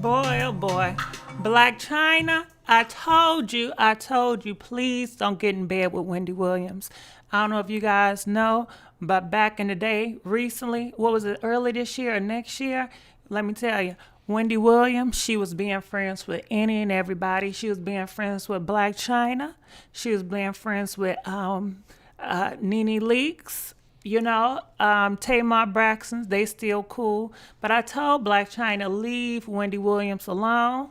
Boy, oh boy. Blac Chyna, I told you, please don't get in bed with Wendy Williams. I don't know if you guys know, but back in the day, recently, what was it, early this year or next year? Let me tell you, Wendy Williams, she was being friends with any and everybody. She was being friends with Blac Chyna. She was being friends with Nene Leakes. Tamar Braxton, they still cool. But I told Blac Chyna, leave Wendy Williams alone.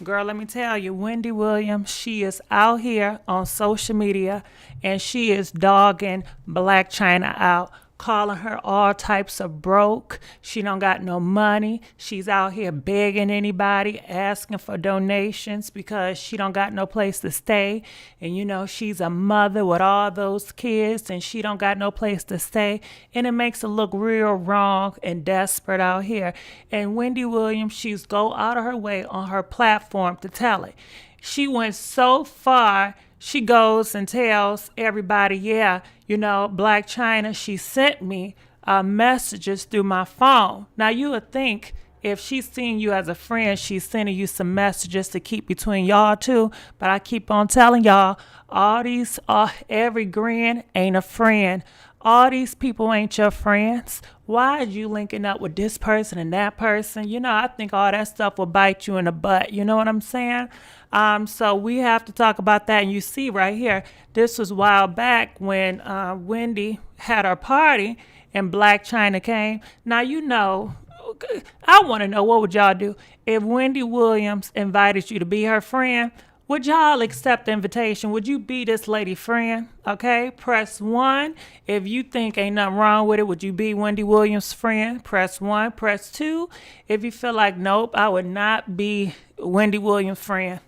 Girl, let me tell you, Wendy Williams, she is out here on social media and she is dogging Blac Chyna out, calling her all types of broke. She don't got no money. She's out here begging anybody, asking for donations because she don't got no place to stay. And she's a mother with all those kids and she don't got no place to stay. And it makes her look real wrong and desperate out here. And Wendy Williams, she's go out of her way on her platform to tell it. She went so far, she goes and tells everybody, Blac Chyna, she sent me messages through my phone. Now, you would think if she's seeing you as a friend, she's sending you some messages to keep between y'all two. But I keep on telling y'all, every grin ain't a friend. All these people ain't your friends. Why are you linking up with this person and that person? I think all that stuff will bite you in the butt. You know what I'm saying? So we have to talk about that. And you see right here, this was a while back when Wendy had her party and Blac Chyna came. Now, I want to know, what would y'all do if Wendy Williams invited you to be her friend? Would y'all accept the invitation? Would you be this lady friend? Okay, press 1. If you think ain't nothing wrong with it, would you be Wendy Williams' friend? Press 1. Press 2. If you feel like, nope, I would not be Wendy Williams' friend.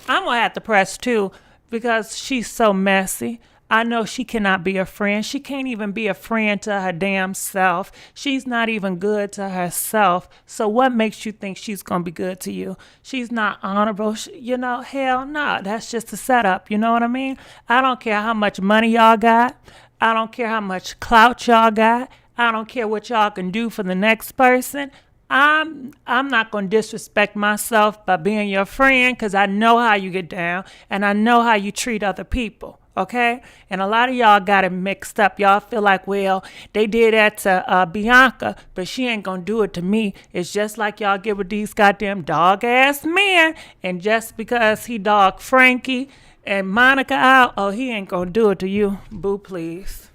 I'm going to have to press 2 because she's so messy. I know she cannot be a friend. She can't even be a friend to her damn self. She's not even good to herself. So what makes you think she's going to be good to you? She's not honorable. Hell no. That's just a setup. You know what I mean? I don't care how much money y'all got. I don't care how much clout y'all got. I don't care what y'all can do for the next person. I'm not going to disrespect myself by being your friend because I know how you get down and I know how you treat other people. Okay? And a lot of y'all got it mixed up. Y'all feel like, well, they did that to Bianca, but she ain't going to do it to me. It's just like y'all get with these goddamn dog-ass men. And just because he dogged Frankie and Monica out, he ain't going to do it to you. Boo, please.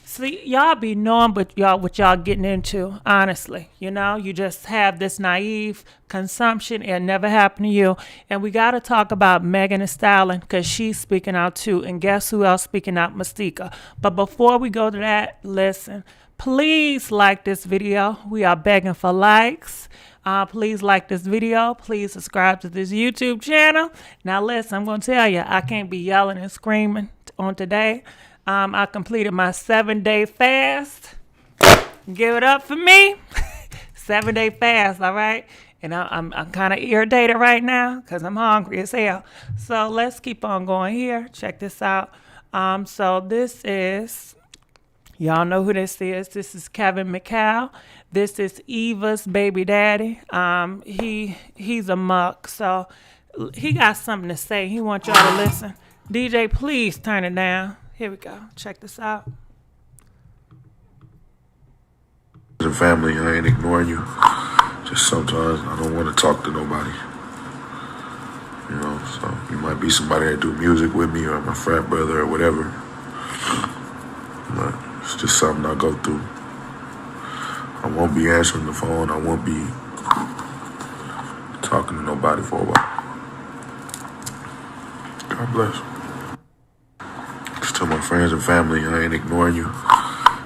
See, y'all be knowing what y'all getting into, honestly. You just have this naive consumption. It'll never happen to you. And we got to talk about Megan Thee Stallion because she's speaking out too. And guess who else speaking out? Masika. But before we go to that, listen, please like this video. We are begging for likes. Please like this video. Please subscribe to this YouTube channel. Now, listen, I'm going to tell you, I can't be yelling and screaming on today. I completed my 7-day fast. Give it up for me. 7-day fast, all right? And I'm kind of irritated right now because I'm hungry as hell. So let's keep on going here. Check this out. So this is, y'all know who this is. This is Kevin McCall. This is Eva's baby daddy. He's a muck. So he got something to say. He wants y'all to listen. DJ, please turn it down. Here we go. Check this out. As a family, I ain't ignoring you. Just sometimes I don't want to talk to nobody. So you might be somebody that do music with me or my frat brother or whatever. But it's just something I go through. I won't be answering the phone. I won't be talking to nobody for a while. God bless. To my friends and family, I ain't ignoring you.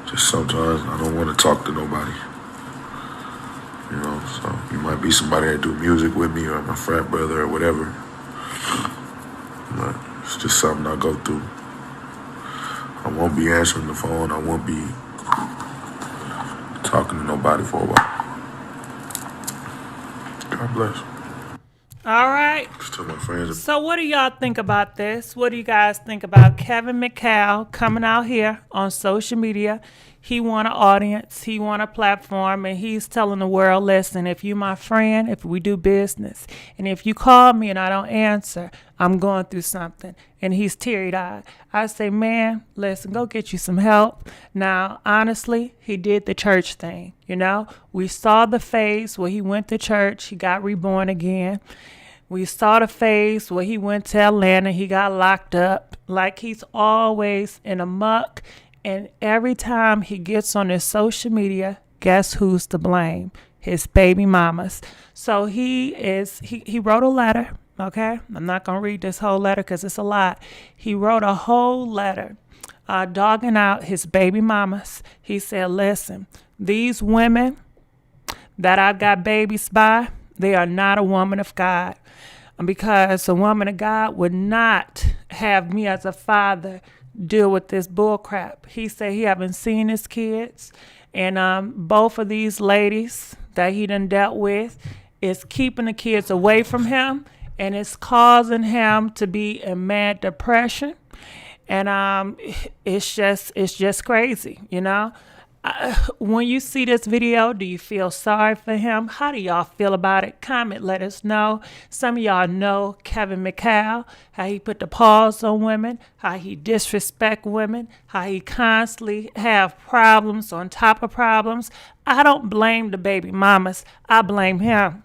Just sometimes I don't want to talk to nobody. So you might be somebody that do music with me or my frat brother or whatever. But it's just something I go through. I won't be answering the phone. I won't be talking to nobody for a while. God bless. All right. To my friends. So what do y'all think about this? What do you guys think about Kevin McCall coming out here on social media? He want an audience, he want a platform, and he's telling the world, listen, if you my friend, if we do business, and if you call me and I don't answer, I'm going through something. And he's teary-eyed. I say, man, listen, go get you some help. Now, honestly, he did the church thing, you know. We saw the phase where he went to church, he got reborn again. We saw the phase where he went to Atlanta, he got locked up. Like, he's always in a muck. And every time he gets on his social media, guess who's to blame? His baby mamas. So he wrote a letter, okay? I'm not going to read this whole letter because it's a lot. He wrote a whole letter dogging out his baby mamas. He said, listen, these women that I got babies by, they are not a woman of God. Because a woman of God would not have me as a father deal with this bull crap. He said he haven't seen his kids, and both of these ladies that he done dealt with is keeping the kids away from him, and it's causing him to be in mad depression, and it's just crazy, you know. When you see this video, do you feel sorry for him? How do y'all feel about it? Comment, let us know. Some of y'all know Kevin McCall, how he put the pause on women, how he disrespect women, how he constantly have problems on top of problems. I don't blame the baby mamas. I blame him.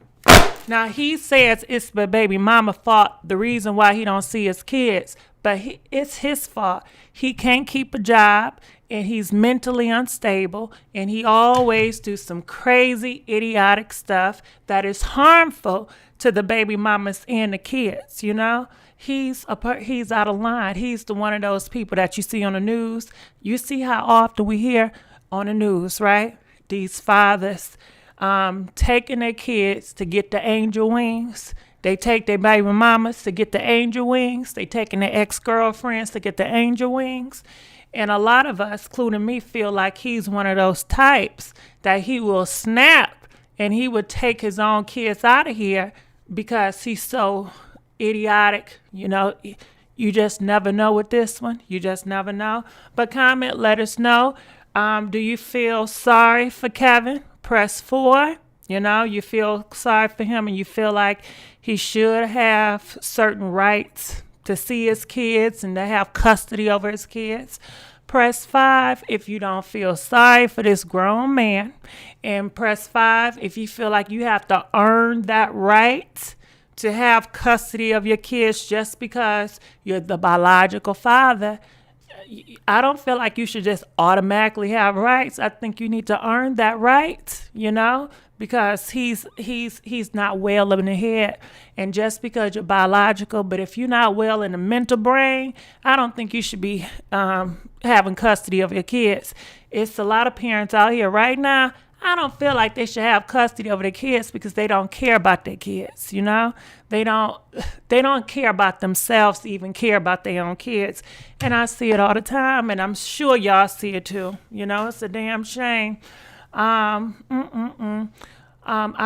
Now, he says it's the baby mama fault, the reason why he don't see his kids, but it's his fault. He can't keep a job, and he's mentally unstable, and he always do some crazy, idiotic stuff that is harmful to the baby mamas and the kids, you know? He's out of line. He's the one of those people that you see on the news. You see how often we hear on the news, right? These fathers taking their kids to get the angel wings. They take their baby mamas to get the angel wings. They taking their ex-girlfriends to get the angel wings. And a lot of us, including me, feel like he's one of those types that he will snap and he would take his own kids out of here because he's so idiotic. You know, you just never know with this one. You just never know. But comment, let us know. Do you feel sorry for Kevin? Press 4. You know, you feel sorry for him and you feel like he should have certain rights to see his kids and to have custody over his kids. Press 5 if you don't feel sorry for this grown man. And press 5 if you feel like you have to earn that right to have custody of your kids just because you're the biological father. I don't feel like you should just automatically have rights. I think you need to earn that right, you know, because he's not well in the head. And just because you're biological, but if you're not well in the mental brain, I don't think you should be having custody of your kids. It's a lot of parents out here right now. I don't feel like they should have custody over their kids because they don't care about their kids, you know? They don't care about themselves to even care about their own kids. And I see it all the time, and I'm sure y'all see it too. You know, it's a damn shame. I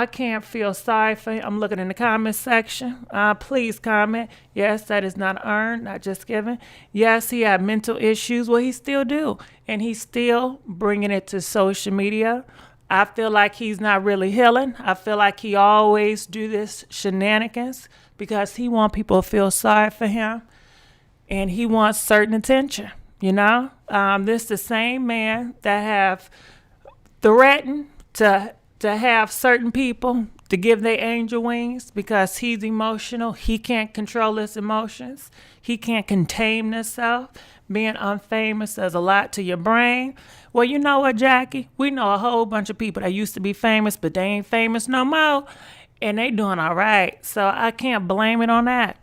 can't feel sorry for him. I'm looking in the comment section. Please comment. Yes, that is not earned, not just given. Yes, he had mental issues. Well, he still do. And he's still bringing it to social media. I feel like he's not really healing. I feel like he always do this shenanigans because he want people to feel sorry for him. And he wants certain attention, you know. This the same man that have threatened to have certain people to give their angel wings because he's emotional. He can't control his emotions. He can't contain himself. Being unfamous does a lot to your brain. Well, you know what, Jackie? We know a whole bunch of people that used to be famous, but they ain't famous no more, and they doing all right. So I can't blame it on that.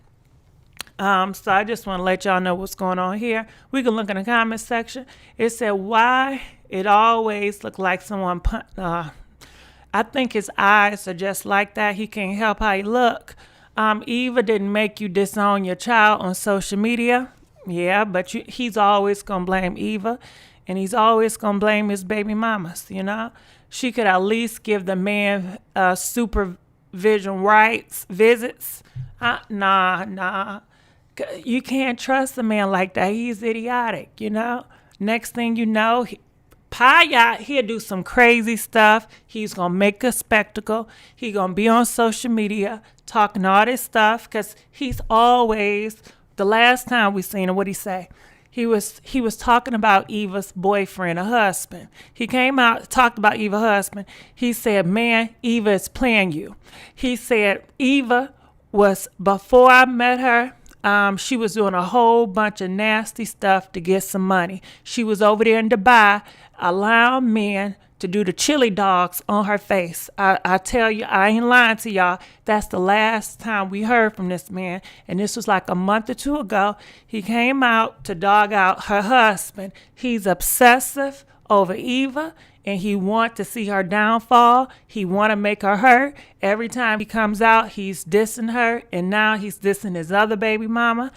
So I just want to let y'all know what's going on here. We can look in the comment section. It said, why it always look like someone I think his eyes are just like that. He can't help how he look. Eva didn't make you disown your child on social media. Yeah, but he's always going to blame Eva. And he's always going to blame his baby mamas, you know. She could at least give the man supervision rights, visits. Nah. You can't trust a man like that. He's idiotic, you know. Next thing you know, Paya, he'll do some crazy stuff. He's going to make a spectacle. He's going to be on social media talking all this stuff because he's always, the last time we seen him, what'd he say? He was talking about Eva's boyfriend, a husband. He came out, talked about Eva's husband. He said, man, Eva is playing you. He said, Eva was, before I met her, she was doing a whole bunch of nasty stuff to get some money. She was over there in Dubai allowing men to do the chili dogs on her face. I tell you, I ain't lying to y'all. That's the last time we heard from this man. And this was like a month or two ago. He came out to dog out her husband. He's obsessive over Eva, and he want to see her downfall. He want to make her hurt. Every time he comes out, he's dissing her, and now he's dissing his other baby mama.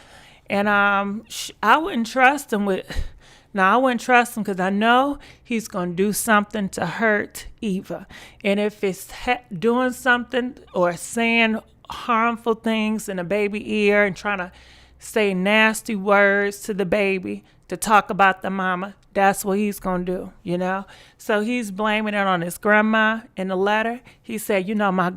And I wouldn't trust him with... Now, I wouldn't trust him because I know he's going to do something to hurt Eva. And if it's doing something or saying harmful things in the baby ear and trying to say nasty words to the baby to talk about the mama, that's what he's going to do, you know? So he's blaming it on his grandma in the letter. He said, you know, my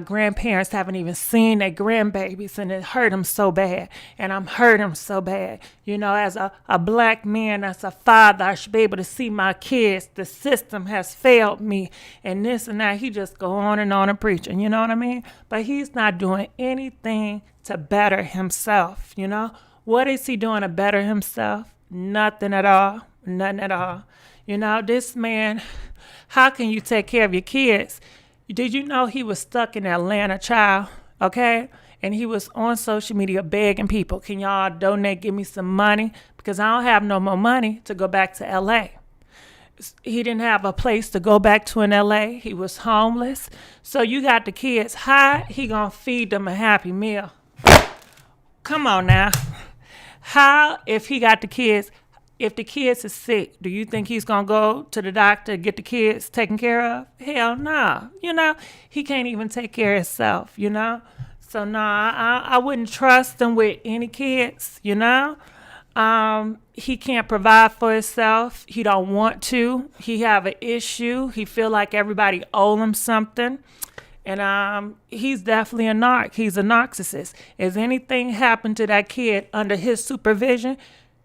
grandparents haven't even seen their grandbabies, and it hurt them so bad, and I'm hurt them so bad. You know, as a black man, as a father, I should be able to see my kids. The system has failed me, and this and that. He just go on and preaching, you know what I mean? But he's not doing anything to better himself, you know? What is he doing to better himself? Nothing at all. Nothing at all. You know, this man, how can you take care of your kids? Did you know he was stuck in Atlanta, child? Okay? And he was on social media begging people, can y'all donate, give me some money? Because I don't have no more money to go back to L.A. He didn't have a place to go back to in L.A. He was homeless. So you got the kids. How he gonna feed them a Happy Meal? Come on now. How, if he got the kids... If the kids is sick, do you think he's going to go to the doctor to get the kids taken care of? Hell no. You know, he can't even take care of himself, you know? So, no, I wouldn't trust him with any kids, you know? He can't provide for himself. He don't want to. He have an issue. He feel like everybody owe him something. And he's definitely a narc. He's a narcissist. If anything happened to that kid under his supervision,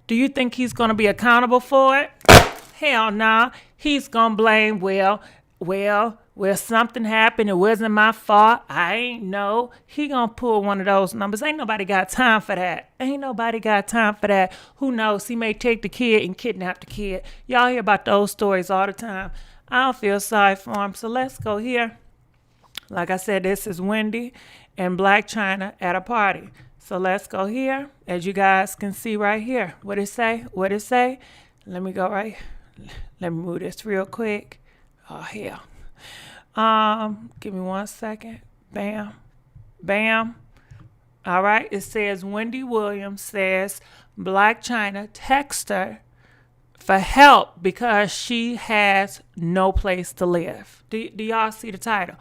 do you think he's going to be accountable for it? Hell no. He's going to blame, well, something happened. It wasn't my fault. I ain't know. He going to pull one of those numbers. Ain't nobody got time for that. Ain't nobody got time for that. Who knows? He may take the kid and kidnap the kid. Y'all hear about those stories all the time. I don't feel sorry for him. So let's go here. Like I said, this is Wendy and Blac Chyna at a party. So let's go here, as you guys can see right here. What it say? What it say? Let me go right. Let me move this real quick. Oh, hell. Give me 1 second. Bam. Bam. All right. It says Wendy Williams says Blac Chyna text her for help because she has no place to live. Do y'all see the title?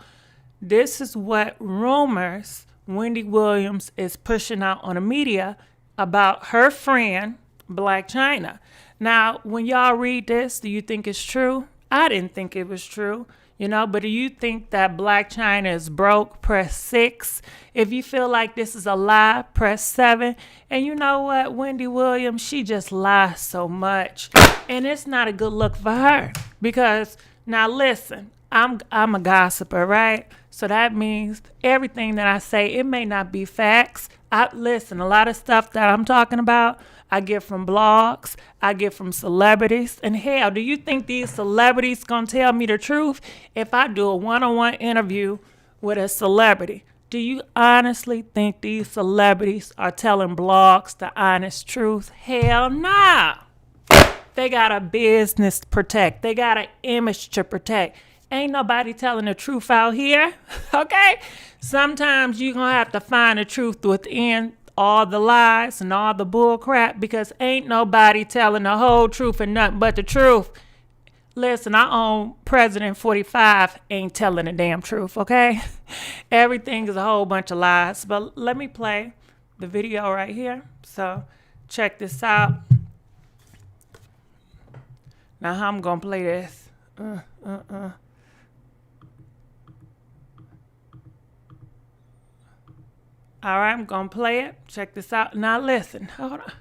This is what rumors Wendy Williams is pushing out on the media about her friend, Blac Chyna. Now, when y'all read this, do you think it's true? I didn't think it was true, you know, but do you think that Blac Chyna is broke? Press 6. If you feel like this is a lie, press 7. And you know what? Wendy Williams, she just lies so much. And it's not a good look for her because, now listen, I'm a gossiper, right? So that means everything that I say, it may not be facts. Listen, a lot of stuff that I'm talking about, I get from blogs, I get from celebrities. And hell, do you think these celebrities gonna tell me the truth? If I do a one-on-one interview with a celebrity, do you honestly think these celebrities are telling blogs the honest truth? Hell nah. They got a business to protect. They got an image to protect. Ain't nobody telling the truth out here, okay? Sometimes you're going to have to find the truth within all the lies and all the bull crap because ain't nobody telling the whole truth and nothing but the truth. Listen, our own President 45 ain't telling the damn truth, okay? Everything is a whole bunch of lies. But let me play the video right here. So check this out. Now how I'm gonna play this? All right, I'm gonna play it. Check this out. Now listen. Hold on.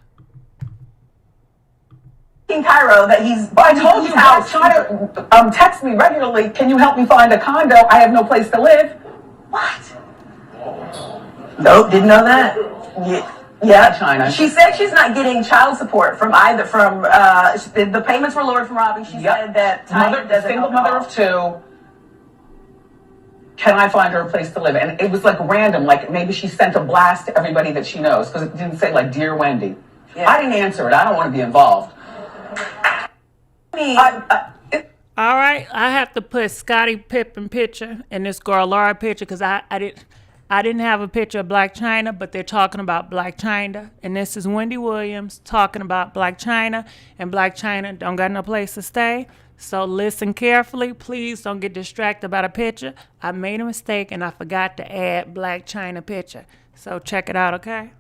In Cairo that he's. I told you Blac Chyna texts me regularly. Can you help me find a condo? I have no place to live. What? Nope, didn't know that. Yeah, Chyna. She said she's not getting child support from either. From the payments were lowered from Robbie. She said that single mother of two. Can I find her a place to live? And it was like random. Like maybe she sent a blast to everybody that she knows because it didn't say like Dear Wendy. Yeah. I didn't answer it. I don't want to be involved. All right, I have to put Scottie Pippen picture and this girl Laura picture because I didn't have a picture of Blac Chyna, but they're talking about Blac Chyna, and this is Wendy Williams talking about Blac Chyna, and Blac Chyna don't got no place to stay. So listen carefully, please don't get distracted by the picture. I made a mistake and I forgot to add Blac Chyna picture. So check it out, okay?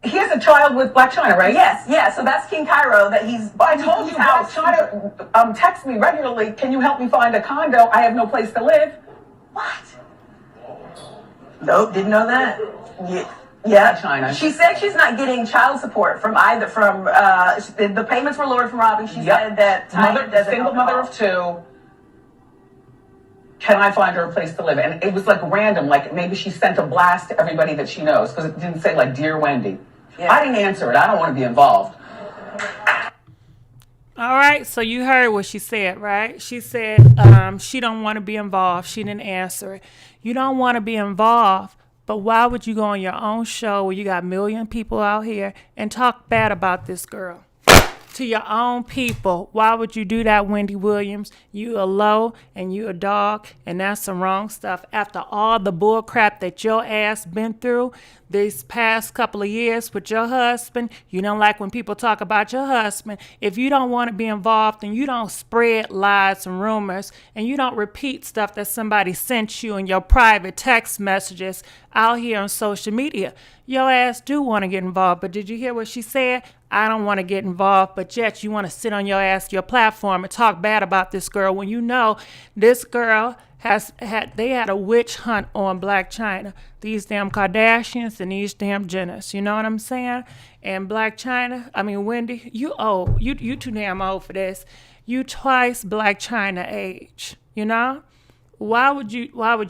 He has a child with Blac Chyna, right? Yes, yeah. So that's King Cairo that he's. I told you Blac Chyna texts me regularly. Can you help me find a condo? I have no place to live. What? Nope, didn't know that. Yeah, Chyna. She said she's not getting child support from either. From the payments were lowered from Robbie. She said that single mother of two. Can I find her a place to live? And it was like random. Like maybe she sent a blast to everybody that she knows because it didn't say like Dear Wendy. Yeah. I didn't answer it. I don't want to be involved. All right, so you heard what she said, right? She said she don't want to be involved. She didn't answer it. You don't want to be involved, but why would you go on your own show where you got a million people out here and talk bad about this girl? To your own people. Why would you do that, Wendy Williams? You a low and you a dog, and that's some wrong stuff. After all the bull crap that your ass been through these past couple of years with your husband, you don't like when people talk about your husband. If you don't want to be involved and you don't spread lies and rumors and you don't repeat stuff that somebody sent you in your private text messages out here on social media, your ass do want to get involved. But did you hear what she said? I don't want to get involved, but yet you want to sit on your ass, your platform, and talk bad about this girl when you know this girl they had a witch hunt on Blac Chyna. These damn Kardashians and these damn Jenners. You know what I'm saying? And Blac Chyna, Wendy, you old. You too damn old for this. You twice Blac Chyna age. You know? Why would you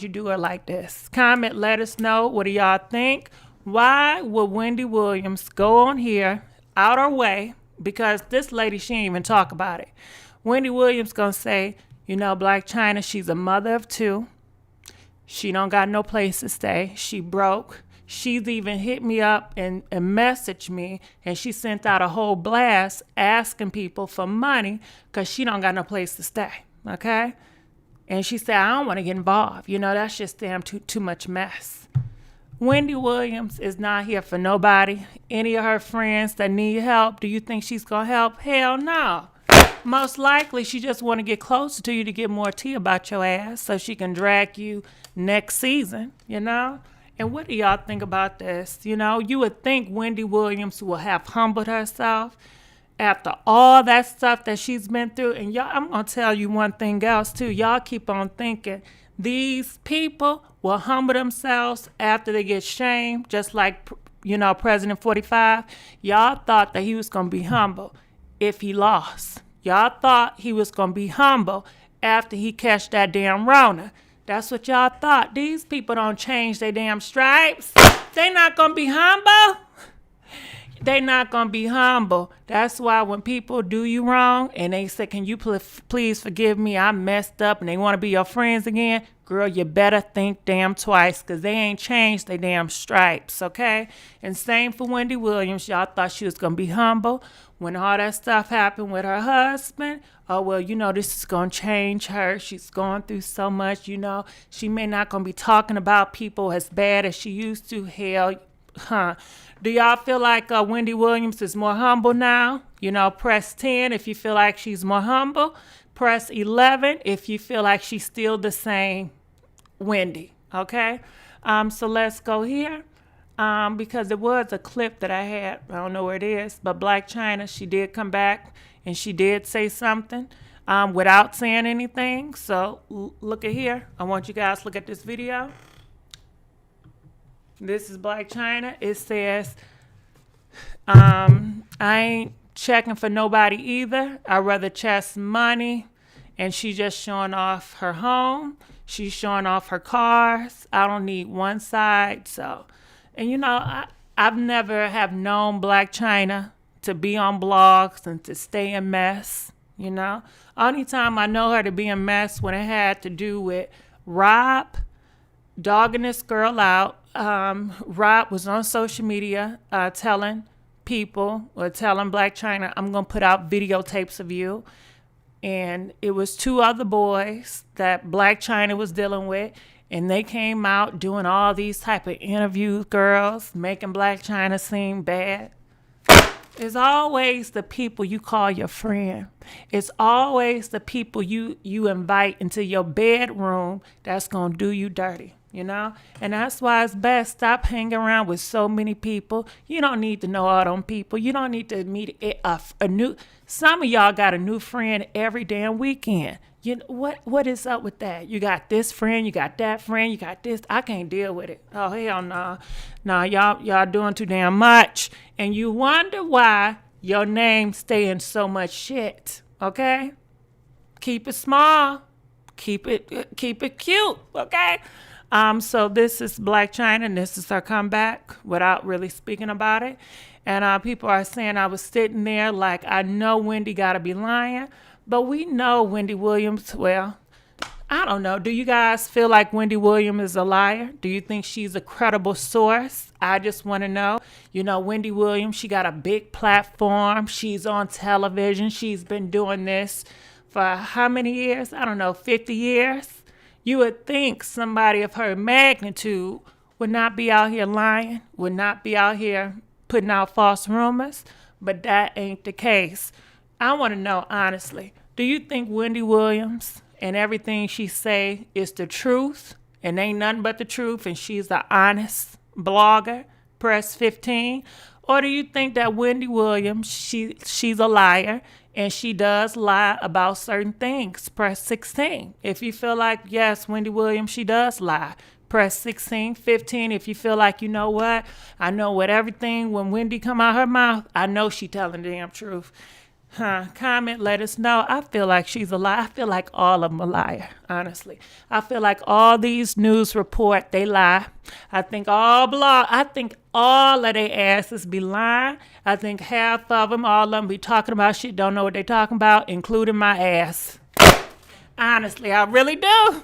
do her like this? Comment, let us know. What do y'all think? Why would Wendy Williams go on here out her way? Because this lady, she ain't even talk about it. Wendy Williams gonna say, you know, Blac Chyna, she's a mother of two. She don't got no place to stay. She broke. She's even hit me up and messaged me, and she sent out a whole blast asking people for money because she don't got no place to stay, okay? And she said, I don't want to get involved. You know, that's just damn too much mess. Wendy Williams is not here for nobody. Any of her friends that need help, do you think she's going to help? Hell no. Most likely, she just want to get closer to you to get more tea about your ass so she can drag you next season, you know? And what do y'all think about this? You know, you would think Wendy Williams will have humbled herself after all that stuff that she's been through. And y'all, I'm going to tell you one thing else, too. Y'all keep on thinking these people will humble themselves after they get shamed, just like, you know, President 45. Y'all thought that he was going to be humble if he lost. Y'all thought he was going to be humble after he catch that damn Rona. That's what y'all thought. These people don't change their damn stripes. They not going to be humble. They not going to be humble. That's why when people do you wrong and they say, can you please forgive me? I messed up, and they want to be your friends again. Girl, you better think damn twice because they ain't changed their damn stripes, okay? And same for Wendy Williams. Y'all thought she was going to be humble when all that stuff happened with her husband. Oh, well, you know, this is going to change her. She's going through so much, you know. She may not going to be talking about people as bad as she used to. Hell, do y'all feel like Wendy Williams is more humble now? You know, press 10 if you feel like she's more humble. Press 11 if you feel like she's still the same Wendy, okay? So let's go here. because there was a clip that I had. I don't know where it is, but Blac Chyna, she did come back and she did say something without saying anything. So look at here. I want you guys to look at this video. This is Blac Chyna. It says, I ain't checking for nobody either. I'd rather chest money. And she just showing off her home. She's showing off her cars. I don't need one side. So, and you know, I've never have known Blac Chyna to be on blogs and to stay in mess. You know, only time I know her to be in mess when it had to do with Rob dogging this girl out. Rob was on social media telling people or telling Blac Chyna, I'm going to put out videotapes of you. And it was two other boys that Blac Chyna was dealing with. And they came out doing all these type of interviews, girls, making Blac Chyna seem bad. It's always the people you call your friend. It's always the people you invite into your bedroom that's going to do you dirty, you know? And that's why it's best stop hanging around with so many people. You don't need to know all them people. You don't need to meet a new... Some of y'all got a new friend every damn weekend. You know, what is up with that? You got this friend, you got that friend, you got this. I can't deal with it. Oh, hell no. No, y'all doing too damn much. And you wonder why your name stay in so much shit, okay? Keep it small. Keep it cute, okay? So this is Blac Chyna, and this is her comeback without really speaking about it. And people are saying I was sitting there like, I know Wendy got to be lying. But we know Wendy Williams, well, I don't know. Do you guys feel like Wendy Williams is a liar? Do you think she's a credible source? I just want to know. You know, Wendy Williams, she got a big platform. She's on television. She's been doing this for how many years? I don't know, 50 years? You would think somebody of her magnitude would not be out here lying, would not be out here putting out false rumors, but that ain't the case. I want to know, honestly, do you think Wendy Williams and everything she say is the truth and ain't nothing but the truth and she's an honest blogger, press 15? Or do you think that Wendy Williams, she's a liar and she does lie about certain things, press 16? If you feel like, yes, Wendy Williams, she does lie, press 16, 15. If you feel like, you know what, I know what everything, when Wendy come out her mouth, I know she telling the damn truth. Comment, let us know. I feel like she's a liar. I feel like all of them a liar, honestly. I feel like all these news report, they lie. I think all of their asses be lying. I think half of them, all of them be talking about shit, don't know what they talking about, including my ass. Honestly, I really do.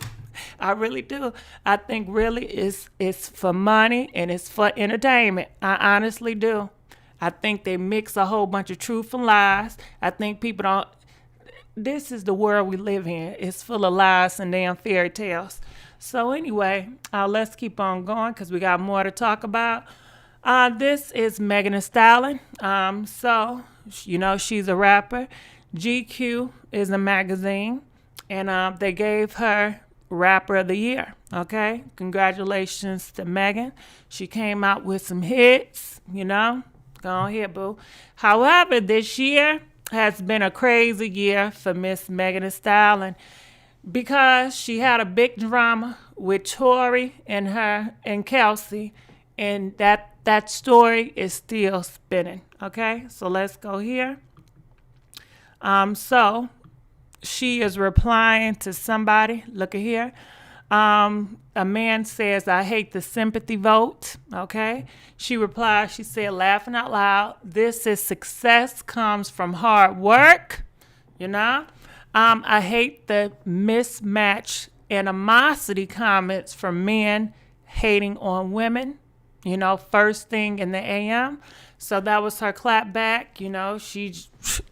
I really do. I think really it's for money and it's for entertainment. I honestly do. I think they mix a whole bunch of truth and lies. I think people don't... This is the world we live in. It's full of lies and damn fairy tales. So anyway, let's keep on going because we got more to talk about. This is Megan Thee Stallion. So, you know, she's a rapper. GQ is a magazine. And they gave her Rapper of the Year. Okay? Congratulations to Megan. She came out with some hits, you know. Go on here, boo. However, this year has been a crazy year for Miss Megan Thee Stallion because she had a big drama with Tory and Kelsey, and that story is still spinning. Okay, so let's go here. So she is replying to somebody. Look at here. A man says, I hate the sympathy vote. Okay. She replies, she said, laughing out loud, this is success comes from hard work. You know, I hate the mismatch animosity comments from men hating on women, you know, first thing in the AM. So that was her clap back. You know,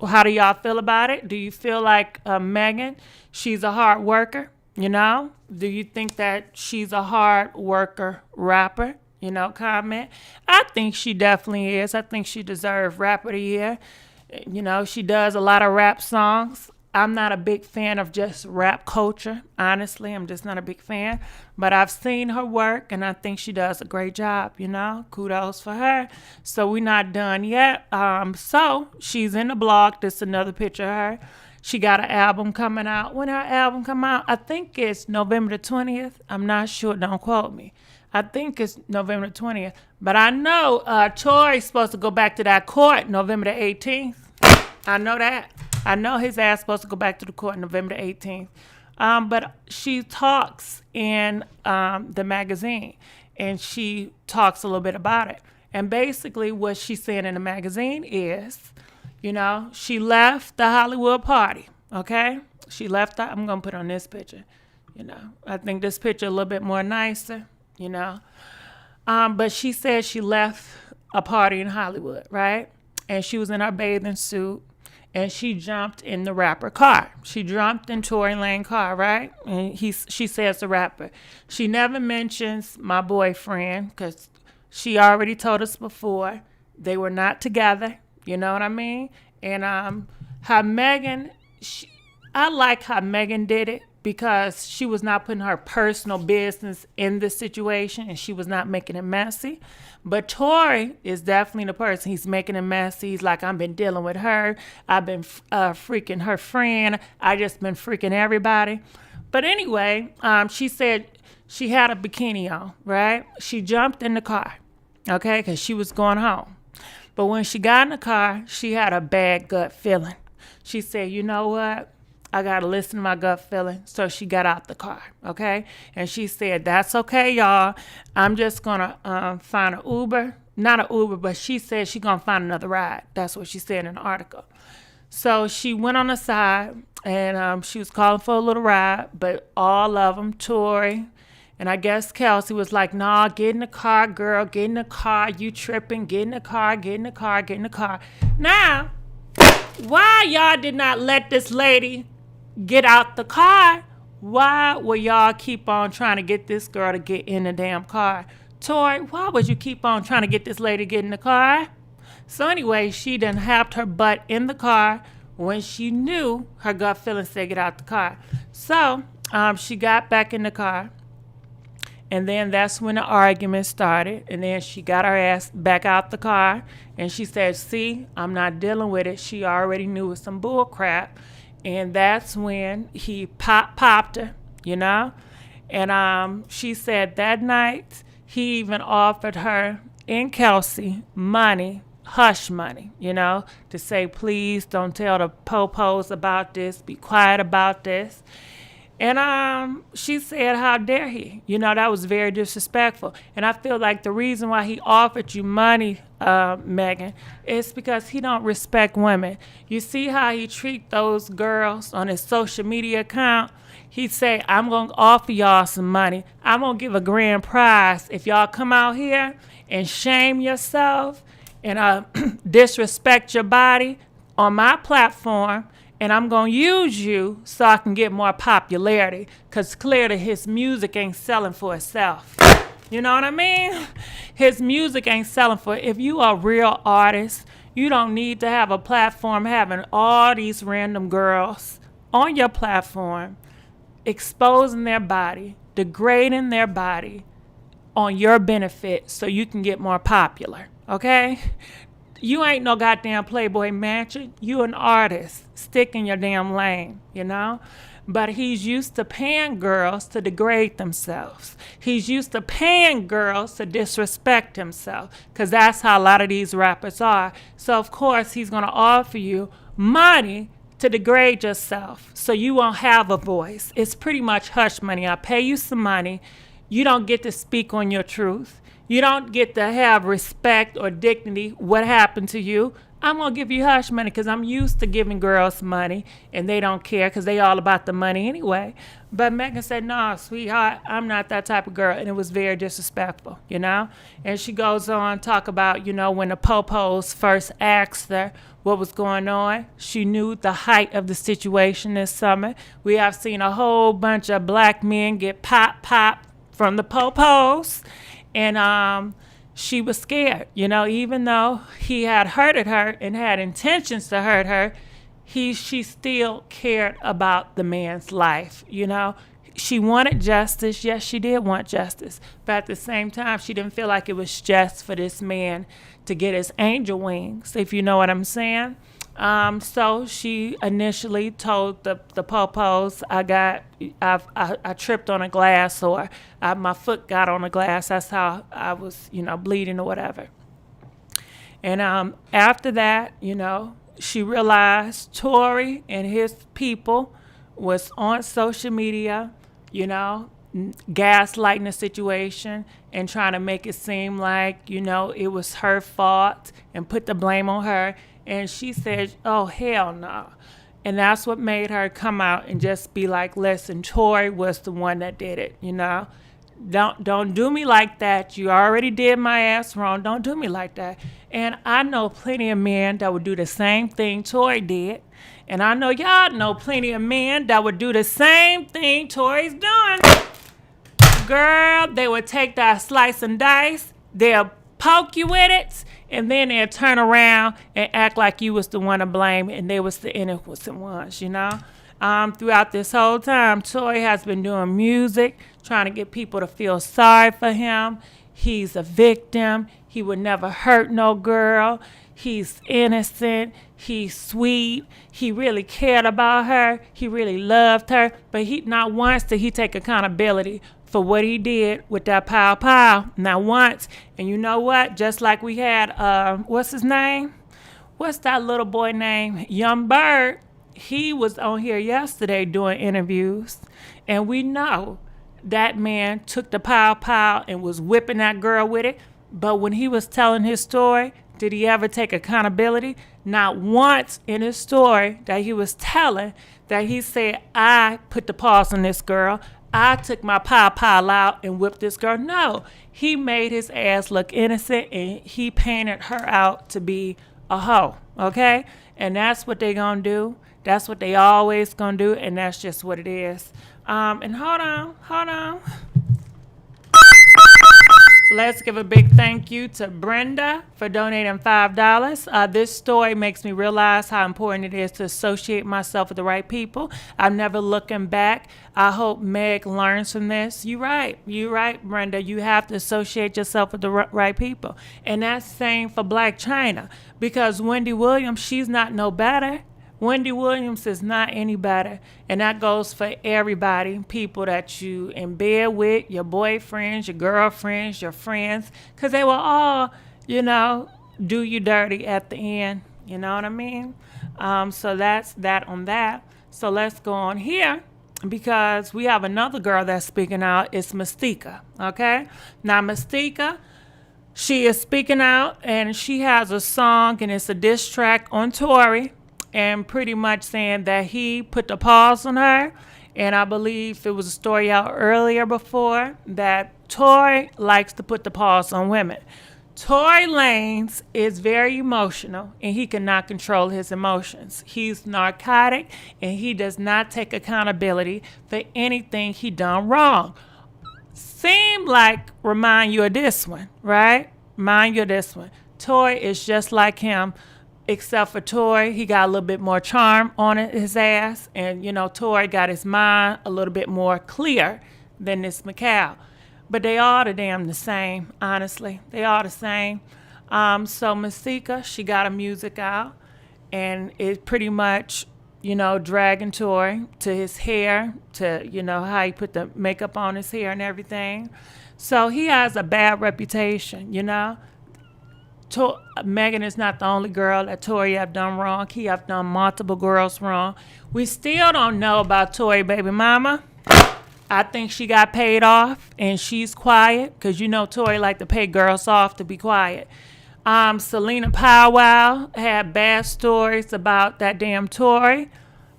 how do y'all feel about it? Do you feel like Megan, she's a hard worker? You know, do you think that she's a hard worker rapper? You know, comment. I think she definitely is. I think she deserves Rapper of the Year. You know, she does a lot of rap songs. I'm not a big fan of just rap culture. Honestly, I'm just not a big fan. But I've seen her work, and I think she does a great job, you know. Kudos for her. So we're not done yet. So she's in the blog. This is another picture of her. She got an album coming out. When her album come out, I think it's November the 20th. I'm not sure. Don't quote me. I think it's November the 20th. But I know Tory's supposed to go back to that court November the 18th. I know that. I know his ass supposed to go back to the court November the 18th. But she talks in the magazine, and she talks a little bit about it. And basically what she's saying in the magazine is, you know, she left the Hollywood party, okay? She left that. I'm going to put on this picture, you know. I think this picture a little bit more nicer, you know. But she said she left a party in Hollywood, right? And she was in her bathing suit. And she jumped in the rapper car. She jumped in Tory Lanez car, right? And she says the rapper. She never mentions my boyfriend because she already told us before they were not together. You know what I mean? And how Megan, I like how Megan did it because she was not putting her personal business in this situation and she was not making it messy. But Tory is definitely the person. He's making it messy. He's like, I've been dealing with her. I've been freaking her friend. I just been freaking everybody. But anyway, she said she had a bikini on, right? She jumped in the car, okay, because she was going home. But when she got in the car, she had a bad gut feeling. She said, you know what? I got to listen to my gut feeling. So she got out the car, okay? And she said, that's okay, y'all. I'm just going to find an Uber. Not an Uber, but she said she's going to find another ride. That's what she said in the article. So she went on the side, and she was calling for a little ride, but all of them, Tory, and I guess Kelsey was like, nah, get in the car, girl. Get in the car. You tripping. Get in the car. Get in the car. Get in the car. Now, why y'all did not let this lady get out the car? Why will y'all keep on trying to get this girl to get in the damn car? Tory, why would you keep on trying to get this lady to get in the car? So anyway, she done happed her butt in the car when she knew her gut feeling said get out the car. So she got back in the car. And then that's when the argument started. And then she got her ass back out the car. And she said, see, I'm not dealing with it. She already knew it was some bull crap. And that's when he popped her, you know. And she said that night he even offered her and Kelsey money, hush money, you know, to say, please don't tell the po-pos about this. Be quiet about this. And she said, how dare he? You know, that was very disrespectful. And I feel like the reason why he offered you money, Megan, is because he don't respect women. You see how he treat those girls on his social media account? He say, I'm going to offer y'all some money. I'm going to give a grand prize if y'all come out here and shame yourself and disrespect your body on my platform. And I'm going to use you so I can get more popularity. Because clearly his music ain't selling for itself. You know what I mean? His music ain't selling for it. If you are a real artist, you don't need to have a platform having all these random girls on your platform, exposing their body, degrading their body on your benefit so you can get more popular. Okay? You ain't no goddamn Playboy Mansion. You an artist. Stick in your damn lane, you know? But he's used to paying girls to degrade themselves. He's used to paying girls to disrespect himself. Because that's how a lot of these rappers are. So, of course, he's going to offer you money to degrade yourself so you won't have a voice. It's pretty much hush money. I pay you some money. You don't get to speak on your truth. You don't get to have respect or dignity. What happened to you? I'm going to give you hush money because I'm used to giving girls money and they don't care because they all about the money anyway. But Megan said, no, sweetheart, I'm not that type of girl. And it was very disrespectful, you know. And she goes on talk about, you know, when the po-pos first asked her what was going on. She knew the height of the situation this summer. We have seen a whole bunch of black men get popped from the po-pos. And she was scared, you know, even though he had hurted her and had intentions to hurt her, she still cared about the man's life, you know. She wanted justice. Yes, she did want justice. But at the same time, she didn't feel like it was just for this man to get his angel wings, if you know what I'm saying. So she initially told the popos, I tripped on a glass, or my foot got on a glass. That's how I was, you know, bleeding or whatever. And after that, you know, she realized Tory and his people was on social media, you know, gaslighting the situation and trying to make it seem like, you know, it was her fault and put the blame on her. And she said, oh, hell no. And that's what made her come out and just be like, listen, Tory was the one that did it, you know. Don't do me like that. You already did my ass wrong. Don't do me like that. And I know plenty of men that would do the same thing Tory did. And I know y'all know plenty of men that would do the same thing Tory's doing. Girl, they would take that slice and dice. They'll poke you with it. And then they'll turn around and act like you was the one to blame and they was the innocent ones, you know. Throughout this whole time, Tory has been doing music, trying to get people to feel sorry for him. He's a victim. He would never hurt no girl. He's innocent. He's sweet. He really cared about her. He really loved her. But he not once did he take accountability for what he did with that pow pow. Not once. And you know what? Just like we had, what's his name? What's that little boy name? Young Bird. He was on here yesterday doing interviews. And we know that man took the pow pow and was whipping that girl with it. But when he was telling his story, did he ever take accountability? Not once in his story that he was telling that he said, I put the paws on this girl. I took my pow pow out and whipped this girl. No, he made his ass look innocent and he painted her out to be a hoe, okay? And that's what they gonna do. That's what they always gonna do, and that's just what it is. And hold on. Let's give a big thank you to Brenda for donating $5. This story makes me realize how important it is to associate myself with the right people. I'm never looking back. I hope Meg learns from this. You're right, Brenda. You have to associate yourself with the right people. And that's same for Blac Chyna, because Wendy Williams, she's not no better. Wendy Williams is not any better. And that goes for everybody, people that you in bed with, your boyfriends, your girlfriends, your friends, because they will all, you know, do you dirty at the end. You know what I mean? So that's that on that. So let's go on here, because we have another girl that's speaking out. It's Masika, okay? Now, Masika, she is speaking out, and she has a song, and it's a diss track on Tory, and pretty much saying that he put the paws on her. And I believe it was a story out earlier before that Tory likes to put the paws on women. Tory Lanez is very emotional, and he cannot control his emotions. He's narcotic, and he does not take accountability for anything he done wrong. Remind you of this one, right? Mind you of this one. Tory is just like him. Except for Tory, he got a little bit more charm on his ass. And, you know, Tory got his mind a little bit more clear than this McCall. But they all the damn the same, honestly. They all the same. So Masika, she got her music out. And it pretty much, you know, dragging Tory to his hair, to, you know, how he put the makeup on his hair and everything. So he has a bad reputation, you know. Megan is not the only girl that Tory have done wrong. He have done multiple girls wrong. We still don't know about Tory baby mama. I think she got paid off and she's quiet, because you know Tory like to pay girls off to be quiet. Selena Powell had bad stories about that damn Tory.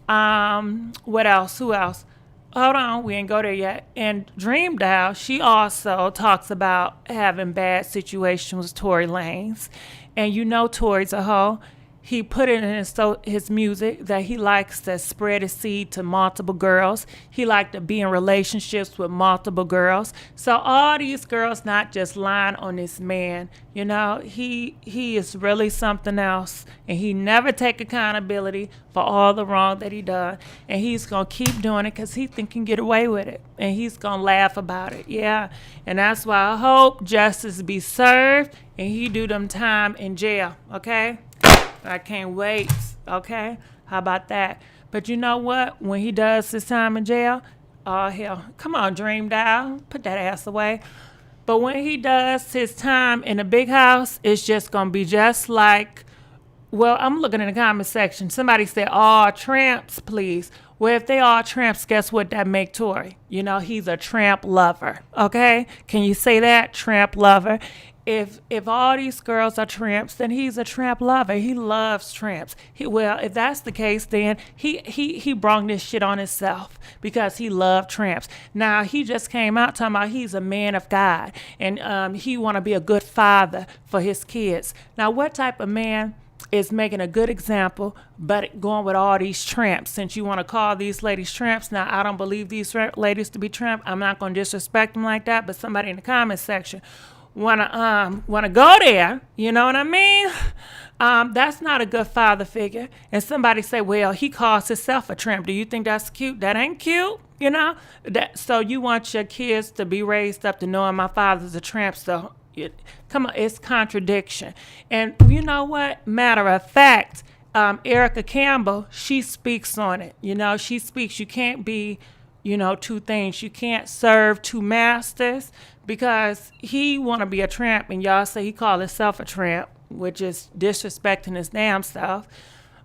What else? Who else? Hold on, we ain't go there yet. And Dream Doll, she also talks about having bad situations with Tory Lanez. And you know Tory's a hoe. he put it in his music that he likes to spread his seed to multiple girls. He liked to be in relationships with multiple girls. So all these girls not just lying on this man. You know, he is really something else. And he never take accountability for all the wrong that he done. And he's going to keep doing it because he think he can get away with it. And he's going to laugh about it. Yeah. And that's why I hope justice be served and he do them time in jail. Okay? I can't wait, okay? How about that? But you know what? When he does his time in jail, oh, hell, come on, Dream Doll, put that ass away. But when he does his time in a big house, it's just going to be just like, well, I'm looking in the comment section. Somebody said, all tramps, please. Well, if they all tramps, guess what that make Tory? You know, he's a tramp lover, okay? Can you say that? Tramp lover. If all these girls are tramps, then he's a tramp lover. He loves tramps. Well, if that's the case, then he brought this shit on himself because he loved tramps. Now, he just came out talking about he's a man of God and he want to be a good father for his kids. Now, what type of man is making a good example but going with all these tramps? Since you want to call these ladies tramps, now I don't believe these ladies to be tramps. I'm not going to disrespect them like that, but somebody in the comment section wanna go there, you know what I mean? That's not a good father figure. And somebody say, well, he calls himself a tramp. Do you think that's cute? That ain't cute, you know? So you want your kids to be raised up to knowing my father's a tramp, so come on, it's contradiction. And you know what? Matter of fact, Erica Campbell, she speaks on it. You know, she speaks, you can't be, you know, two things. You can't serve two masters because he want to be a tramp and y'all say he call himself a tramp, which is disrespecting his damn self.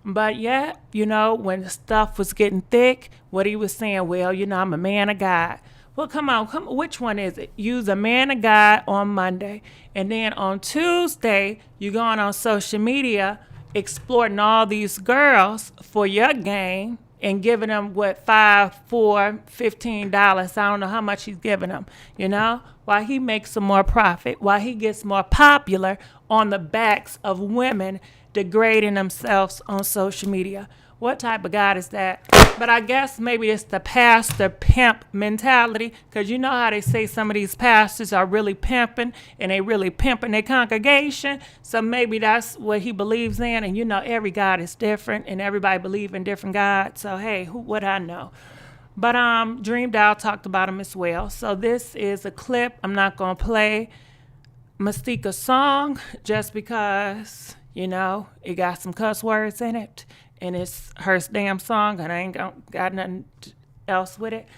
But yeah, you know, when the stuff was getting thick, what he was saying, well, you know, I'm a man of God. Well, come on, which one is it? You's a man of God on Monday, and then on Tuesday, you going on social media exploiting all these girls for your game and giving them what, $5, $4, $15. I don't know how much he's giving them, you know, why he makes some more profit, why he gets more popular on the backs of women degrading themselves on social media. What type of God is that? But I guess maybe it's the pastor pimp mentality, because you know how they say some of these pastors are really pimping and they really pimping their congregation. So maybe that's what he believes in. And you know, every God is different and everybody believes in different gods. So hey, who would I know? But Dream Doll talked about him as well. So this is a clip. I'm not gonna play Masika's song just because, you know, it got some cuss words in it. And it's her damn song, and I ain't got nothing else with it.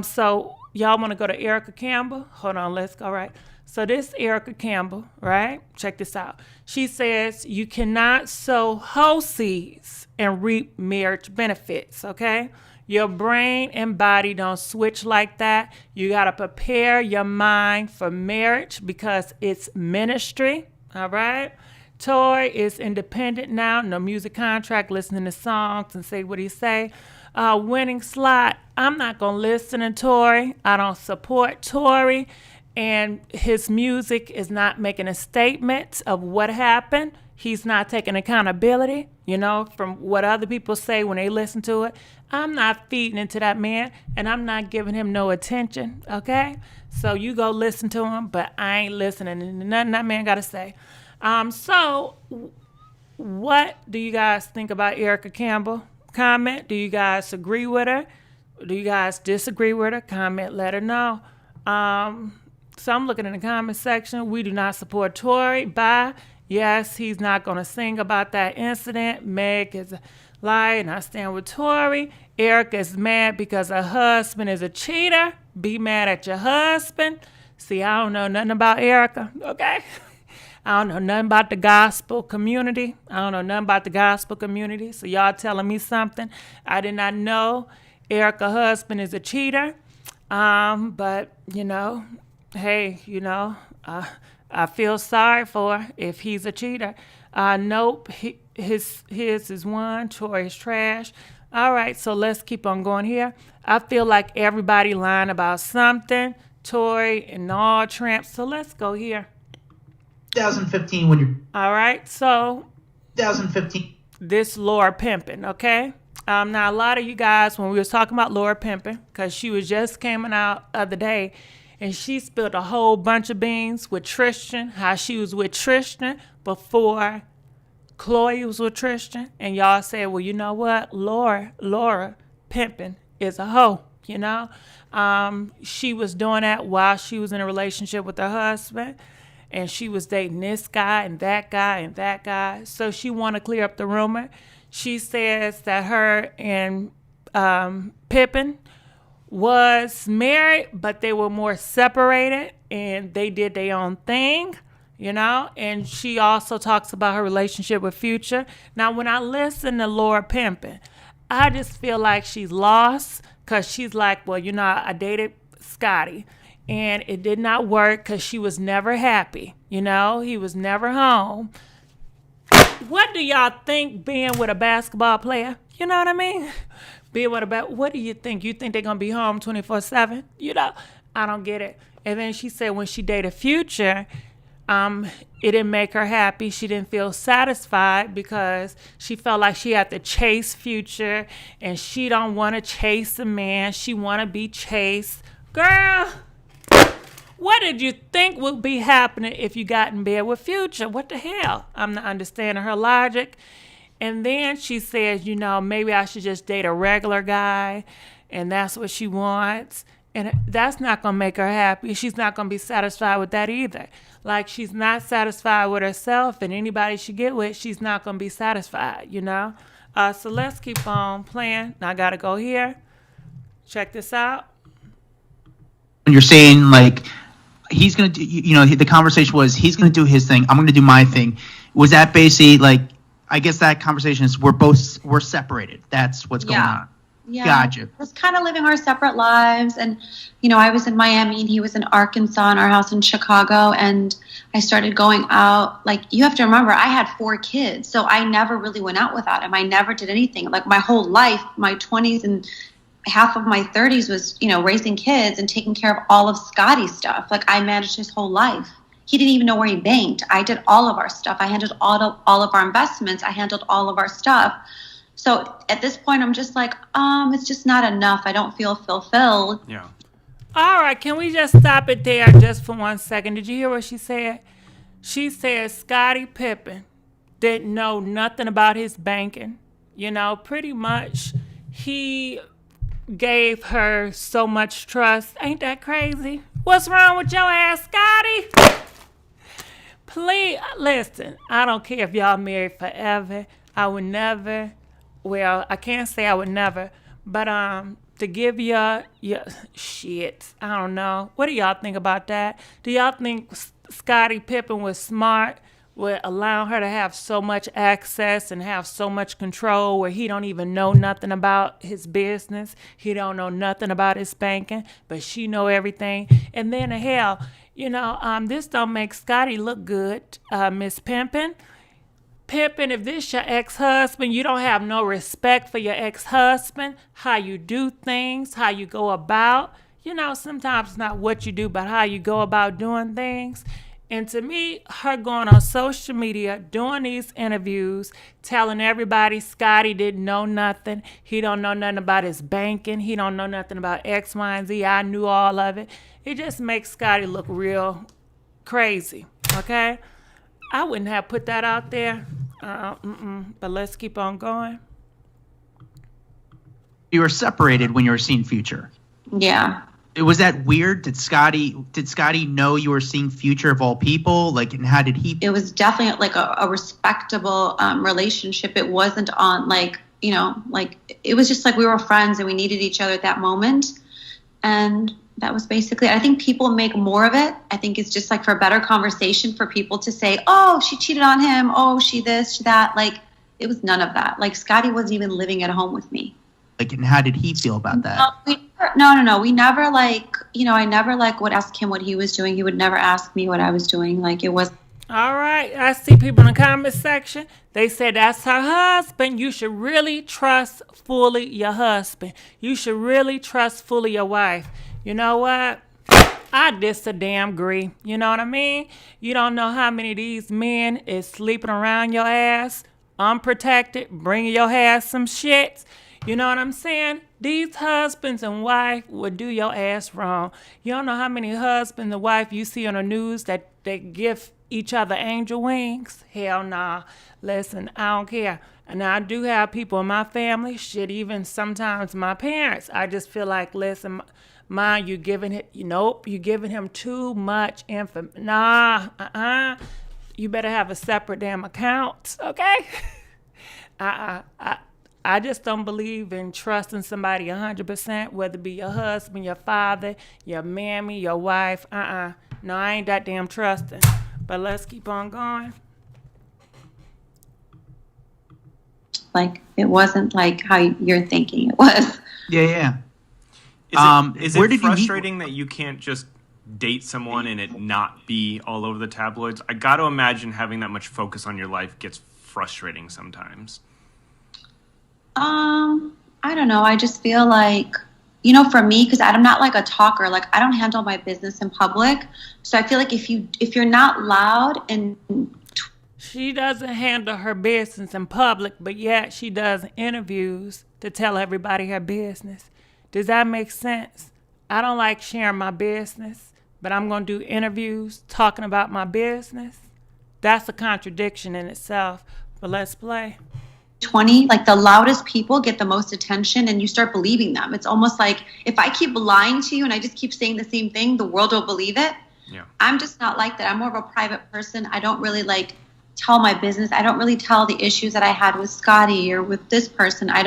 So y'all want to go to Erica Campbell? Hold on, let's go right. So this Erica Campbell, right? Check this out. She says, you cannot sow hoe seeds and reap marriage benefits, okay? Your brain and body don't switch like that. You got to prepare your mind for marriage because it's ministry, all right? Tory is independent now, no music contract, listening to songs and say what he say. Winning slot, I'm not going to listen to Tory. I don't support Tory. And his music is not making a statement of what happened. He's not taking accountability, you know, from what other people say when they listen to it. I'm not feeding into that man, and I'm not giving him no attention, okay? So you go listen to him, but I ain't listening to nothing that man got to say. So what do you guys think about Erica Campbell? Comment. Do you guys agree with her? Do you guys disagree with her? Comment. Let her know. So I'm looking in the comment section. We do not support Tory. Bye. Yes, he's not going to sing about that incident. Meg is a lie, and I stand with Tory. Erica is mad because her husband is a cheater. Be mad at your husband. See, I don't know nothing about Erica, okay? I don't know nothing about the gospel community. So y'all telling me something I did not know. Erica's husband is a cheater. But, you know, hey, you know, I feel sorry for her if he's a cheater. Nope, his is one. Tory is trash. All right, so let's keep on going here. I feel like everybody lying about something. Tory and all tramps. So let's go here. 2015 when you're all right, so 2015 this Laura Pippen, okay? Now, a lot of you guys, when we was talking about Laura Pippen, because she was just coming out the other day, and she spilled a whole bunch of beans with Tristan, how she was with Tristan before Chloe was with Tristan. And y'all said, well, you know what? Laura Pippen is a hoe, you know? She was doing that while she was in a relationship with her husband. And she was dating this guy and that guy and that guy. So she want to clear up the rumor. She says that her and Pippen was married, but they were more separated and they did their own thing, you know? And she also talks about her relationship with Future. Now, when I listen to Laura Pippen, I just feel like she's lost because she's like, well, you know, I dated Scotty and it did not work because she was never happy, you know? He was never home. What do y'all think being with a basketball player? You know what I mean? Being with what do you think? You think they're going to be home 24/7? You know, I don't get it. And then she said when she dated Future, it didn't make her happy. She didn't feel satisfied because she felt like she had to chase Future and she don't want to chase a man. She want to be chased. Girl, what did you think would be happening if you got in bed with Future? What the hell? I'm not understanding her logic. And then she says, you know, maybe I should just date a regular guy. And that's what she wants. And that's not going to make her happy. She's not going to be satisfied with that either. Like, she's not satisfied with herself. And anybody she get with, she's not going to be satisfied, you know. So let's keep on playing. Now I got to go here. Check this out. You're saying, like, he's going to do, you know, the conversation was he's going to do his thing. I'm going to do my thing. Was that basically, like, I guess that conversation is we're separated. That's what's going on. Yeah. Gotcha. Just kind of living our separate lives. And, you know, I was in Miami and he was in Arkansas in our house in Chicago. And I started going out. Like, you have to remember, I had 4 kids. So I never really went out without him. I never did anything. Like, my whole life, my 20s and half of my 30s was, you know, raising kids and taking care of all of Scotty's stuff. Like, I managed his whole life. He didn't even know where he banked. I did all of our stuff. I handled all of our investments. I handled all of our stuff. So at this point, I'm just like, it's just not enough. I don't feel fulfilled. Yeah. All right, can we just stop it there just for 1 second? Did you hear what she said? She said Scottie Pippen didn't know nothing about his banking. You know, pretty much he gave her so much trust. Ain't that crazy? What's wrong with your ass, Scotty? Please, listen, I don't care if y'all married forever. I would never, well, I can't say I would never, but to give your shit, I don't know. What do y'all think about that? Do y'all think Scottie Pippen was smart with allowing her to have so much access and have so much control where he don't even know nothing about his business? He don't know nothing about his banking, but she know everything. And then hell, you know, this don't make Scotty look good, Miss Pimpin. Pimpin, if this your ex-husband, you don't have no respect for your ex-husband, how you do things, how you go about. You know, sometimes it's not what you do, but how you go about doing things. And to me, her going on social media, doing these interviews, telling everybody Scotty didn't know nothing. He don't know nothing about his banking. He don't know nothing about X, Y, and Z. I knew all of it. It just makes Scotty look real crazy, okay? I wouldn't have put that out there, but let's keep on going. You were separated when you were seeing Future. Yeah. Was that weird? Did Scotty know you were seeing Future of all people? Like, and how did he? It was definitely like a respectable relationship. It wasn't on like, you know, like it was just like we were friends and we needed each other at that moment. And that was basically, I think people make more of it. I think it's just like for a better conversation for people to say, oh, she cheated on him. Oh, she this, she that. Like, it was none of that. Like, Scotty wasn't even living at home with me. Like, and how did he feel about that? No. We never like, you know, I never like would ask him what he was doing. He would never ask me what I was doing. Like, it was. All right. I see people in the comment section. They said that's her husband. You should really trust fully your husband. You should really trust fully your wife. You know what? I damn agree. You know what I mean? You don't know how many of these men is sleeping around your ass unprotected, bringing your ass some shits. You know what I'm saying? These husbands and wife would do your ass wrong. You don't know how many husband and wife you see on the news that they give each other angel wings. Hell nah. Listen, I don't care. And I do have people in my family, shit, even sometimes my parents. I just feel like, listen, you giving him too much info. Nah, you better have a separate damn account, okay? I just don't believe in trusting somebody 100%, whether it be your husband, your father, your mammy, your wife. No, I ain't that damn trusting. But let's keep on going. Like, it wasn't like how you're thinking it was. Yeah. Is it frustrating that you can't just date someone and it not be all over the tabloids? I got to imagine having that much focus on your life gets frustrating sometimes. I don't know. I just feel like, for me, because I'm not like a talker, like I don't handle my business in public. So I feel like if you're not loud and she doesn't handle her business in public, but yet she does interviews to tell everybody her business. Does that make sense? I don't like sharing my business, but I'm going to do interviews talking about my business. That's a contradiction in itself, but let's play. 20, like the loudest people get the most attention and you start believing them. It's almost like if I keep lying to you and I just keep saying the same thing, the world will believe it. Yeah. I'm just not like that. I'm more of a private person. I don't really like tell my business. I don't really tell the issues that I had with Scotty or with this person. I'm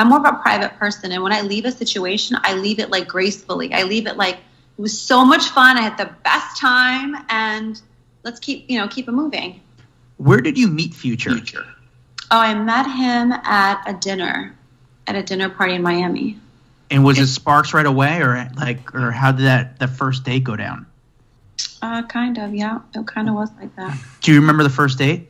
more of a private person. And when I leave a situation, I leave it like gracefully. I leave it like it was so much fun. I had the best time and let's keep it moving. Where did you meet Future? Oh, I met him at a dinner party in Miami. And was it sparks right away, or how did the first date go down? Kind of, yeah. It kind of was like that. Do you remember the first date?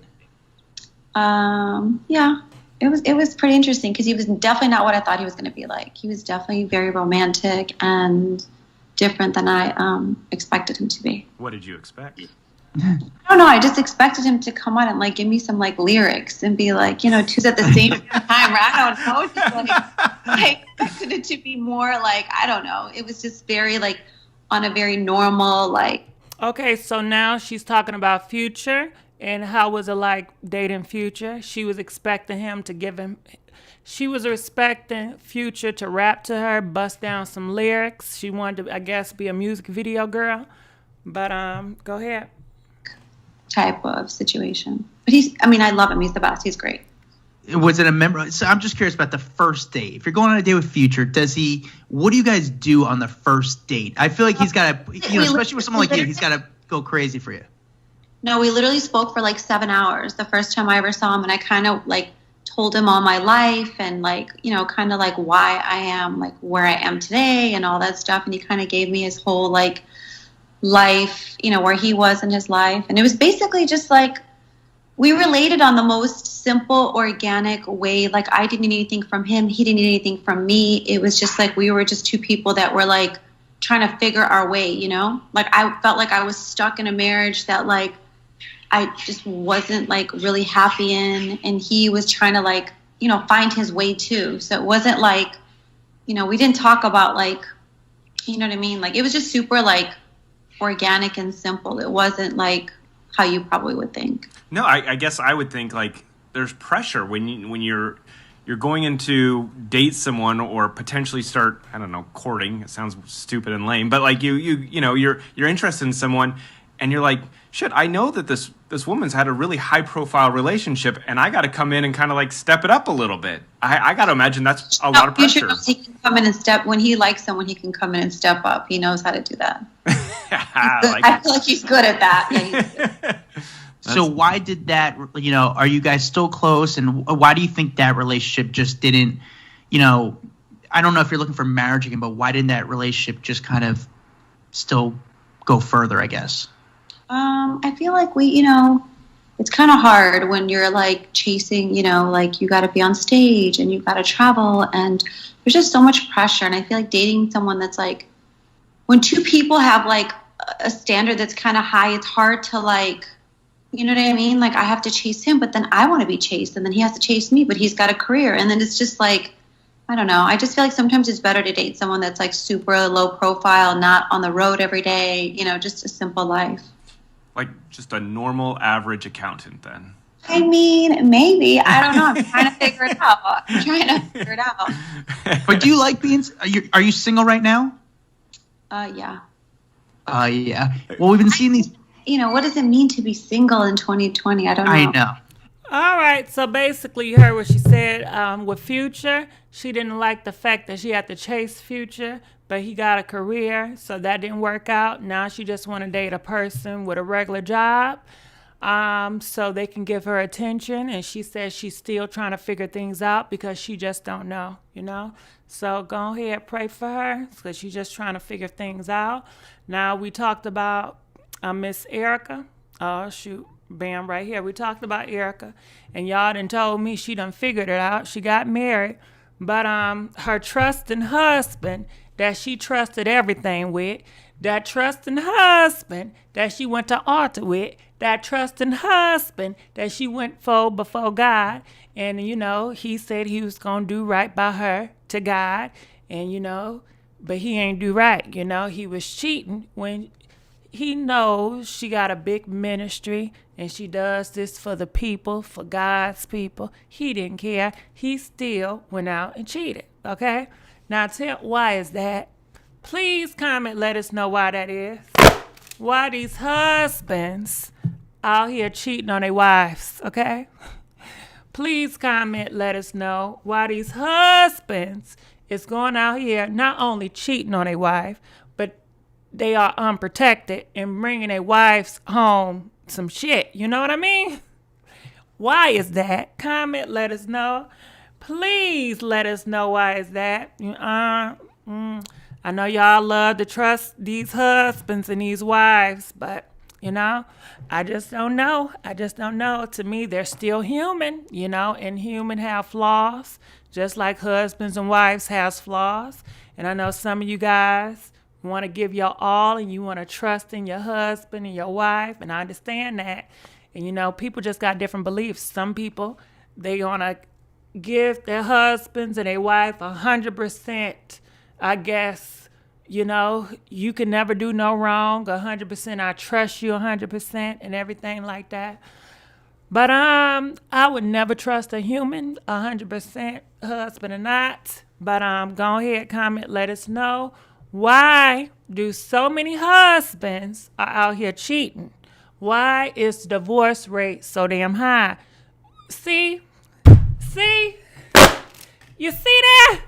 Yeah. It was pretty interesting because he was definitely not what I thought he was going to be like. He was definitely very romantic and different than I expected him to be. What did you expect? I don't know. I just expected him to come on and like give me some like lyrics and be like, two at the same time. I don't know. Just, I expected it to be more like, I don't know. It was just very like on a very normal like. Okay, so now she's talking about Future and how was it like dating Future. She was expecting Future to rap to her, bust down some lyrics. She wanted to, I guess, be a music video girl. But go ahead. Type of situation. But I love him. He's the best. He's great. Was it a member? So I'm just curious about the first date. If you're going on a date with Future, what do you guys do on the first date? I feel like he's got to, especially with someone like you, he's got to go crazy for you. No, we literally spoke for like 7 hours the first time I ever saw him. And I kind of like told him all my life and like, kind of like why I am like where I am today and all that stuff. And he kind of gave me his whole like life, where he was in his life. And it was basically just like we related on the most simple, organic way. Like I didn't need anything from him. He didn't need anything from me. It was just like we were just two people that were like trying to figure our way, Like I felt like I was stuck in a marriage that like I just wasn't like really happy in. And he was trying to like, find his way too. So it wasn't like, we didn't talk about like, you know what I mean? Like it was just super like organic and simple. It wasn't like how you probably would think. No, I guess I would think like there's pressure when you're going into date someone or potentially start, I don't know, courting. It sounds stupid and lame, but like you're interested in someone and you're like, shit, I know that this woman's had a really high profile relationship and I got to come in and kind of like step it up a little bit. I got to imagine that's a lot of pressure. He can come in and when he likes someone, he can come in and step up. He knows how to do that. I feel like he's good at that. Yeah, he's good. So why did that, are you guys still close? And why do you think that relationship just didn't, I don't know if you're looking for marriage again, but why didn't that relationship just kind of still go further, I guess? I feel like it's kind of hard when you're like chasing, like you got to be on stage and you got to travel and there's just so much pressure. And I feel like dating someone that's like, when two people have like a standard that's kind of high, it's hard to like You know what I mean? Like, I have to chase him, but then I want to be chased, and then he has to chase me, but he's got a career. And then it's just like, I don't know. I just feel like sometimes it's better to date someone that's like super low profile, not on the road every day, you know, just a simple life. Like just a normal average accountant then. I mean, maybe. I don't know. I'm trying to figure it out. But do you like being? Are you single right now? Yeah. Yeah. Well, we've been seeing these. You know, what does it mean to be single in 2020? I don't know. I know. All right, so basically you heard what she said. With Future, she didn't like the fact that she had to chase Future, but he got a career, so that didn't work out. Now she just want to date a person with a regular job, so they can give her attention. And she says she's still trying to figure things out because she just don't know, you know. So go ahead, pray for her, because she's just trying to figure things out. Now we talked about Miss Erica. Oh shoot. Bam, right here. We talked about Erica, and y'all done told me she done figured it out. She got married, but her trusting husband that she trusted everything with, that trusting husband that she went to altar with, that trusting husband that she went for before God, and you know he said he was gonna do right by her to God, and you know, but he ain't do right. You know, he was cheating when he knows she got a big ministry and she does this for the people, for God's people. He didn't care. He still went out and cheated. Okay? Now why is that? Please comment, let us know why that is. Why these husbands out here cheating on their wives, okay? Please comment, let us know why these husbands is going out here not only cheating on their wife, but they are unprotected and bringing their wives home some shit. You know what I mean? Why is that? Comment, let us know. Please let us know why is that. I know y'all love to trust these husbands and these wives, but, you know, I just don't know. To me, they're still human, you know, and human have flaws, just like husbands and wives has flaws. And I know some of you guys want to give your all and you want to trust in your husband and your wife, and I understand that. And you know, people just got different beliefs. Some people, they want to give their husbands and their wife 100%. I guess, you know, you can never do no wrong, 100%. I trust you 100% and everything like that. But I would never trust a human 100%, husband or not. But go ahead, comment, let us know. Why do so many husbands are out here cheating? Why is divorce rate so damn high? See? You see that?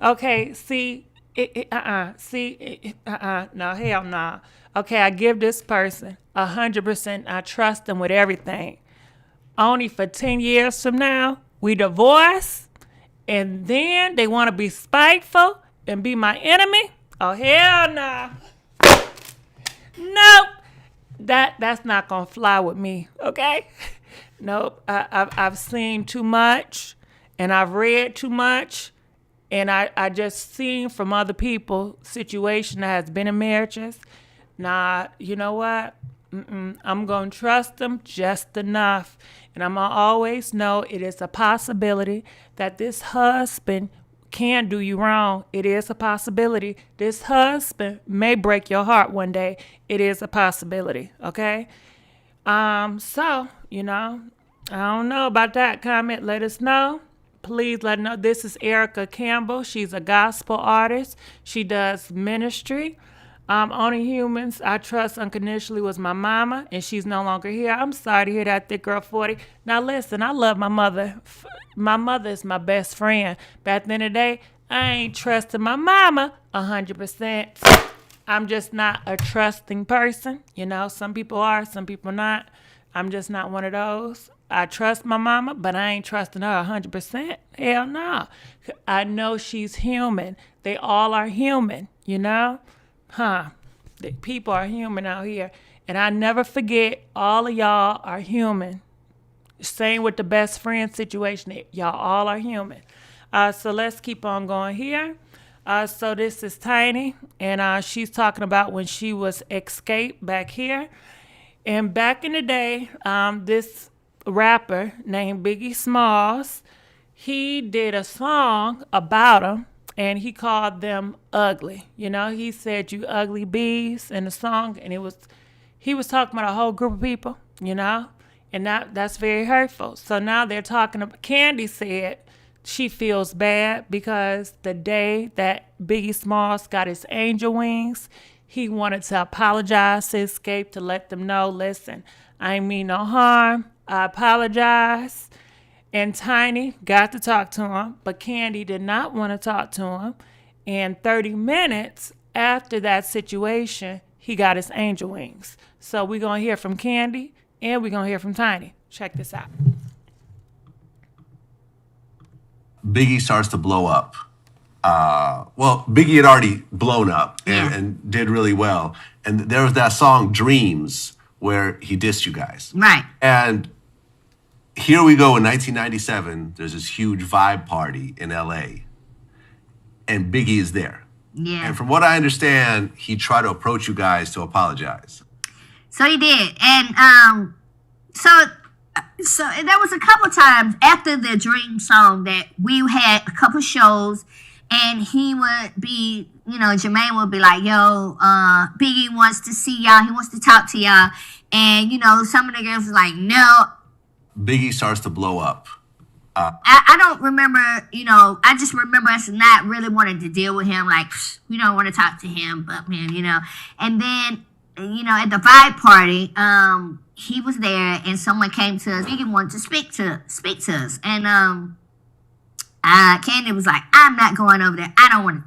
Okay, no, hell no. Okay, I give this person 100%. I trust them with everything. Only for 10 years from now, we divorce, and then they want to be spiteful and be my enemy? Oh, hell no. Nope. That's not going to fly with me, okay? Nope. I've seen too much, and I've read too much, and I just seen from other people situation that has been in marriages. Nah, you know what? I'm going to trust them just enough. And I'm going to always know it is a possibility that this husband can do you wrong. It is a possibility. This husband may break your heart one day. It is a possibility, okay? So, you know, I don't know about that. Comment, let us know. Please let us know. This is Erica Campbell. She's a gospel artist. She does ministry. Only humans I trust unconditionally was my mama, and she's no longer here. I'm sorry to hear that, thick girl 40. Now listen, I love my mother. My mother is my best friend. But at the end of the day, I ain't trusting my mama 100%. I'm just not a trusting person. You know, some people are, some people not. I'm just not one of those. I trust my mama, but I ain't trusting her 100%. Hell no. I know she's human. They all are human, you know? The people are human out here. And I never forget, all of y'all are human. Same with the best friend situation. Y'all all are human. So let's keep on going here. So this is Tiny, and she's talking about when she was Xscape back here. And back in the day, this rapper named Biggie Smalls, he did a song about them, and he called them ugly. You know, he said, "You ugly bees" in the song, and he was talking about a whole group of people, you know, and that's very hurtful. So now they're talking about, Candy said she feels bad because the day that Biggie Smalls got his angel wings, he wanted to apologize to Xscape to let them know, listen, I ain't mean no harm. I apologize. And Tiny got to talk to him, but Candy did not want to talk to him. And 30 minutes after that situation, he got his angel wings. So we're going to hear from Candy and we're going to hear from Tiny. Check this out. Biggie starts to blow up. Well, Biggie had already blown up and did really well. And there was that song Dreams where he dissed you guys. Right. And here we go in 1997. There's this huge vibe party in LA. And Biggie is there. Yeah. And from what I understand, he tried to approach you guys to apologize. So he did. And so there was a couple times after the Dream song that we had a couple shows, and he would be, you know, Jermaine would be like, yo, Biggie wants to see y'all. He wants to talk to y'all. And, you know, some of the girls was like, no. Biggie starts to blow up. I don't remember, you know, I just remember us not really wanting to deal with him. Like, we don't want to talk to him, but man, you know. And then, you know, at the vibe party, he was there and someone came to us. Biggie wanted to speak to us. And Candy was like, I'm not going over there. I don't want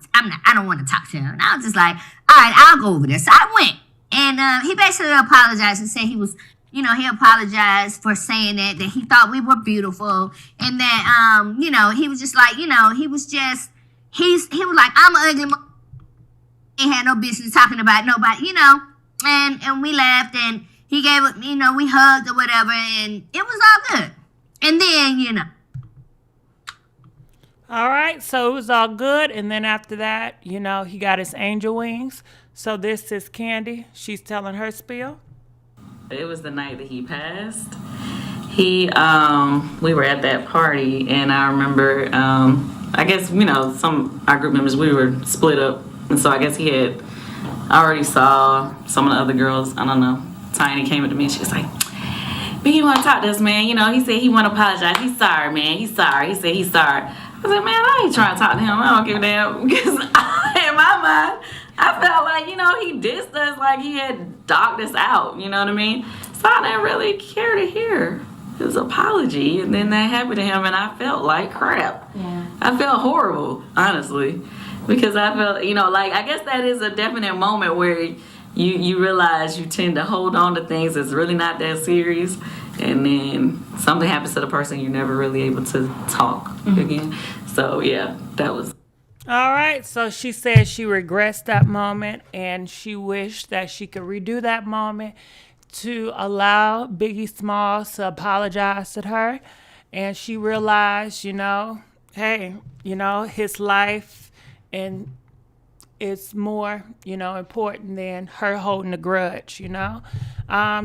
to talk to him. And I was just like, all right, I'll go over there. So I went. And he basically apologized and said he was, you know, he apologized for saying that he thought we were beautiful. And that, you know, he was just like, you know, he was like, I'm an ugly ain't had no business talking about nobody, you know. And we laughed and he gave it, you know, we hugged or whatever, and it was all good. And then, you know. All right, so it was all good. And then after that, you know, he got his angel wings. So this is Candy. She's telling her spiel. It was the night that he passed. We were at that party, and I remember, I guess, you know, our group members, we were split up. And so I guess he had already saw some of the other girls. I don't know. Tiny came up to me and she was like, Biggie want to talk to us, man. You know, he said he want to apologize. He's sorry, man. He's sorry. He said he's sorry. I was like, man, I ain't trying to talk to him. I don't give a damn. Because in my mind, I felt like, you know, he dissed us, like he had dogged us out. You know what I mean? So I didn't really care to hear his apology. And then that happened to him, and I felt like crap. Yeah. I felt horrible, honestly. Because I felt, you know, like, I guess that is a definite moment where you realize you tend to hold on to things that's really not that serious. And then something happens to the person, you're never really able to talk again. So, yeah, that was. All right, so she said she regrets that moment and she wished that she could redo that moment to allow Biggie Smalls to apologize to her. And she realized, you know, hey, you know, his life and it's more, you know, important than her holding a grudge, you know.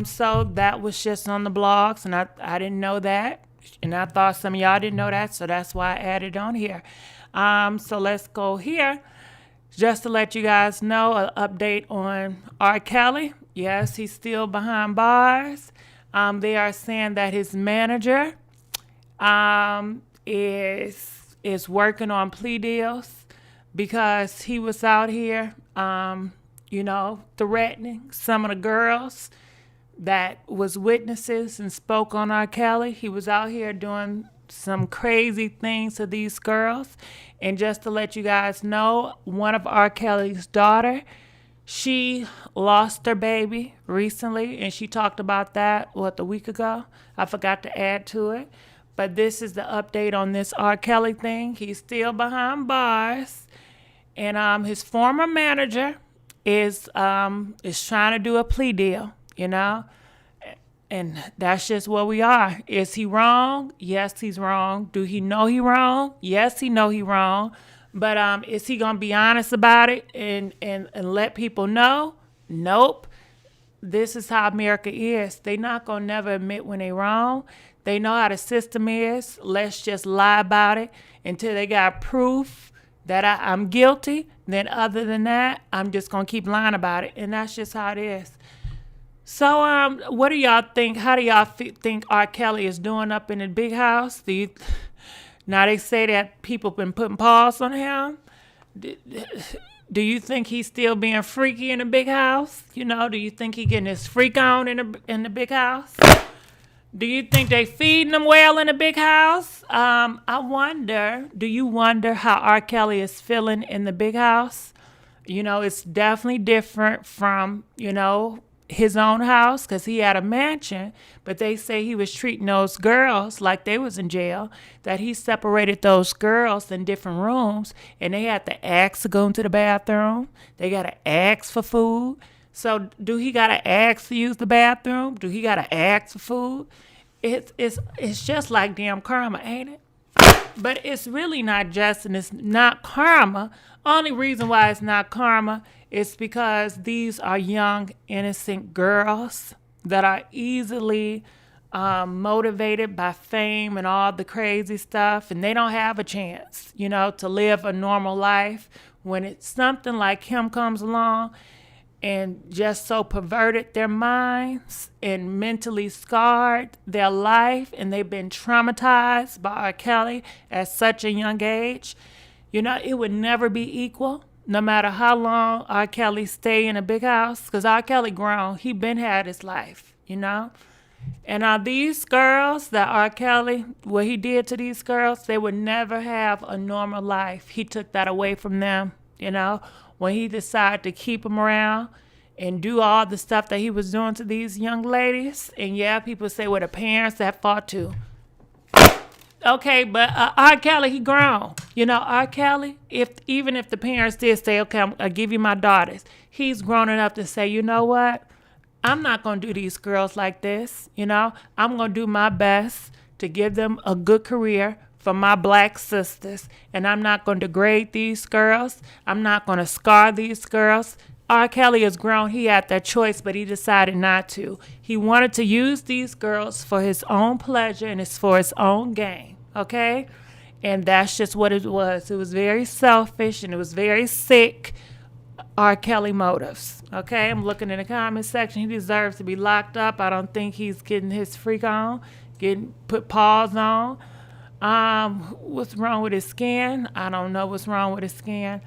So that was just on the blogs, and I didn't know that. And I thought some of y'all didn't know that, so that's why I added on here. So let's go here. Just to let you guys know, an update on R. Kelly. Yes, he's still behind bars. They are saying that his manager is working on plea deals because he was out here, you know, threatening some of the girls that was witnesses and spoke on R. Kelly. He was out here doing some crazy things to these girls. And just to let you guys know, one of R. Kelly's daughter, she lost her baby recently, and she talked about that, a week ago? I forgot to add to it. But this is the update on this R. Kelly thing. He's still behind bars. And his former manager is trying to do a plea deal, you know? And that's just where we are. Is he wrong? Yes, he's wrong. Do he know he wrong? Yes, he know he wrong. But is he going to be honest about it and let people know? Nope. this is how America is. They not gonna never admit when they wrong. They know how the system is. Let's just lie about it until they got proof that I'm guilty. Then other than that, I'm just gonna keep lying about it, and that's just how it is. So, what do y'all think? How do y'all think R. Kelly is doing up in the big house? Now they say that people been putting paws on him. Do you think he's still being freaky in the big house? You know, do you think he getting his freak on in the big house? Do you think they feeding him well in the big house? I wonder, do you wonder how R. Kelly is feeling in the big house? You know, it's definitely different from, you know, his own house, because he had a mansion, but they say he was treating those girls like they was in jail, that he separated those girls in different rooms, and they had to ask to go into the bathroom. They got to ask for food. So do he got to ask to use the bathroom? Do he got to ask for food? It's just like damn karma, ain't it? But it's really not just, and it's not karma. Only reason why it's not karma is because these are young, innocent girls that are easily motivated by fame and all the crazy stuff, and they don't have a chance, you know, to live a normal life. When it's something like him comes along and just so perverted their minds and mentally scarred their life, and they've been traumatized by R. Kelly at such a young age, you know, it would never be equal, no matter how long R. Kelly stay in a big house, because R. Kelly grown, he been had his life, you know. And these girls that R. Kelly, what he did to these girls, they would never have a normal life. He took that away from them, you know, when he decided to keep them around and do all the stuff that he was doing to these young ladies. And yeah, people say, well, the parents at fault too. Okay, but R. Kelly, he grown. You know, R. Kelly, even if the parents did say, okay, I'll give you my daughters, he's grown enough to say, you know what? I'm not going to do these girls like this. You know, I'm going to do my best to give them a good career for my black sisters. And I'm not going to degrade these girls. I'm not going to scar these girls. R. Kelly is grown. He had that choice, but he decided not to. He wanted to use these girls for his own pleasure, and it's for his own gain, okay? And that's just what it was. It was very selfish, and it was very sick R. Kelly motives, okay? I'm looking in the comment section. He deserves to be locked up. I don't think he's getting his freak on, getting put paws on. What's wrong with his skin? I don't know what's wrong with his skin.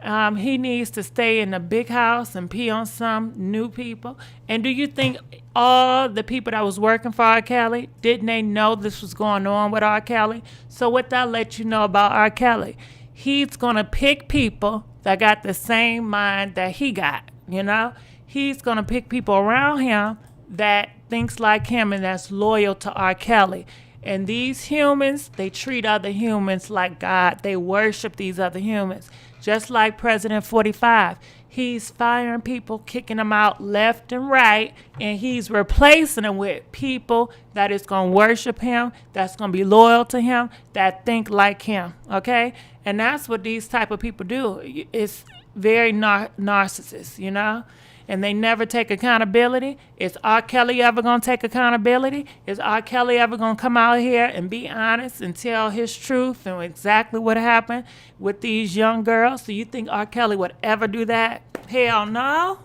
He needs to stay in the big house and pee on some new people. And do you think all the people that was working for R. Kelly, didn't they know this was going on with R. Kelly? So what that let you know about R. Kelly? He's going to pick people that got the same mind that he got, you know? He's going to pick people around him that thinks like him and that's loyal to R. Kelly. And these humans, they treat other humans like God. They worship these other humans. Just like President 45, he's firing people, kicking them out left and right, and he's replacing them with people that is going to worship him, that's going to be loyal to him, that think like him, okay? And that's what these type of people do. It's very narcissist, you know? And they never take accountability. Is R. Kelly ever going to take accountability? Is R. Kelly ever going to come out here and be honest and tell his truth and exactly what happened with these young girls? Do you think R. Kelly would ever do that? Hell no.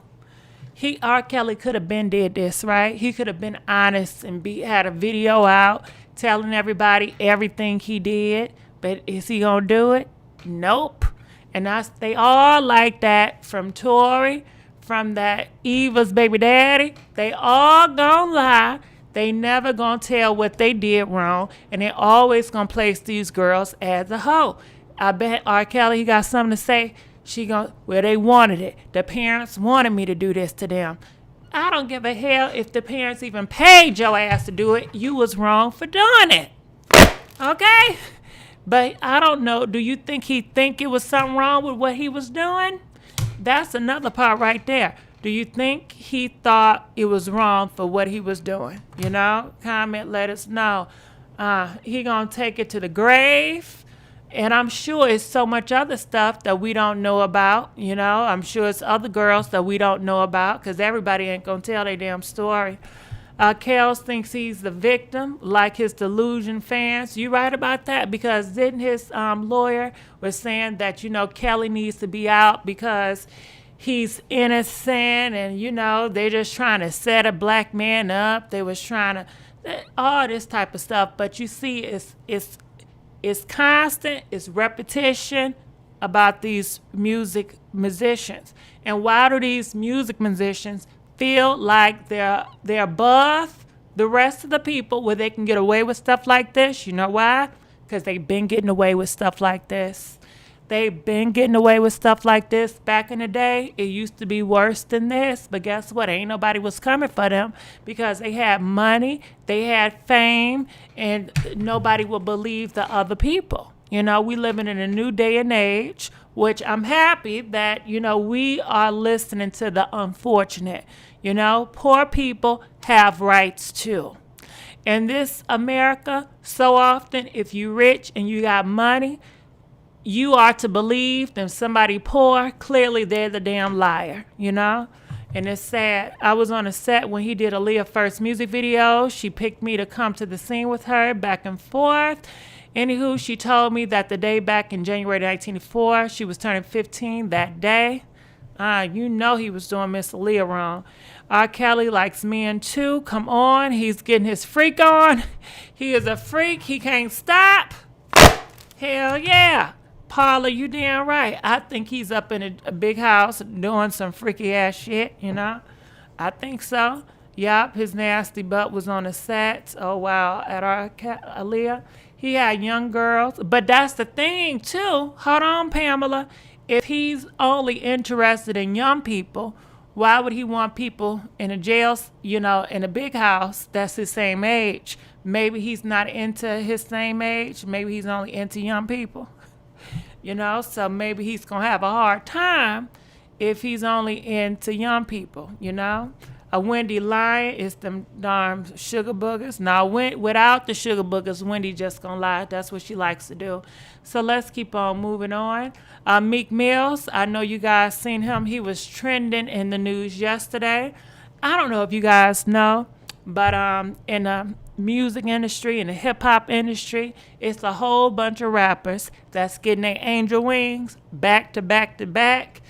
R. Kelly could have been did this, right? He could have been honest and had a video out telling everybody everything he did. But is he going to do it? Nope. And they all like that, from Tory, from that Eva's baby daddy. They all gonna lie. They never gonna tell what they did wrong, and they always gonna place these girls as a hoe. I bet R. Kelly, he got something to say. Well, they wanted it. The parents wanted me to do this to them. I don't give a hell if the parents even paid your ass to do it. You was wrong for doing it. Okay? But I don't know. Do you think he think it was something wrong with what he was doing? That's another part right there. Do you think he thought it was wrong for what he was doing? You know, comment, let us know. He gonna take it to the grave, And I'm sure it's so much other stuff that we don't know about, you know. I'm sure it's other girls that we don't know about because everybody ain't going to tell their damn story. Kels thinks he's the victim, like his delusion fans. You right about that? Because didn't his lawyer was saying that, you know, Kelly needs to be out because he's innocent and, you know, they're just trying to set a black man up. They was trying to, all this type of stuff. But you see, it's constant, it's repetition about these musicians. And why do these music musicians feel like they're above the rest of the people where they can get away with stuff like this? You know why? Because they've been getting away with stuff like this. They've been getting away with stuff like this. Back in the day, it used to be worse than this. But guess what? Ain't nobody was coming for them because they had money, they had fame, and nobody would believe the other people. You know, we living in a new day and age, which I'm happy that, you know, we are listening to the unfortunate. You know, poor people have rights too. In this America, so often, if you rich and you got money, you are to believe that somebody poor, clearly they're the damn liar, you know? And it's sad. I was on a set when he did Aaliyah's first music video. She picked me to come to the scene with her, back and forth. Anywho, she told me that the day back in January 1984, she was turning 15 that day. You know he was doing Miss Aaliyah wrong. R.Kelly likes men too. Come on, he's getting his freak on. He is a freak. He can't stop. Hell yeah. Paula, you damn right. I think he's up in a big house doing some freaky ass shit, you know? I think so. Yup, his nasty butt was on the set. Oh, wow. At Aaliyah, he had young girls. But that's the thing, too. Hold on, Pamela. If he's only interested in young people, why would he want people in a jail, you know, in a big house that's his same age? Maybe he's not into his same age. Maybe he's only into young people. You know, so maybe he's going to have a hard time if he's only into young people, you know. A Wendy lying is them darn sugar boogers. Now, without the sugar boogers, Wendy just going to lie. That's what she likes to do. So let's keep on moving on. Meek Mills, I know you guys seen him. He was trending in the news yesterday. I don't know if you guys know, but in the music industry, in the hip-hop industry, it's a whole bunch of rappers that's getting their angel wings back to back to back.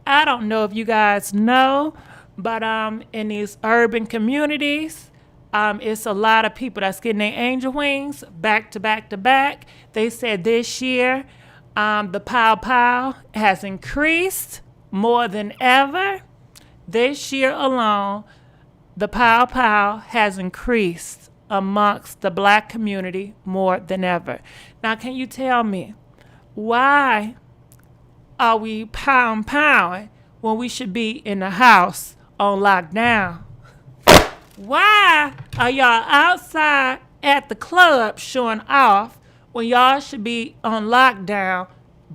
I don't know if you guys know, but in these urban communities, it's a lot of people that's getting their angel wings back to back to back. They said this year the pow pow has increased more than ever. This year alone, the pow pow has increased amongst the black community more than ever. Now, can you tell me, why are we pounding when we should be in the house on lockdown? Why are y'all outside at the club showing off when y'all should be on lockdown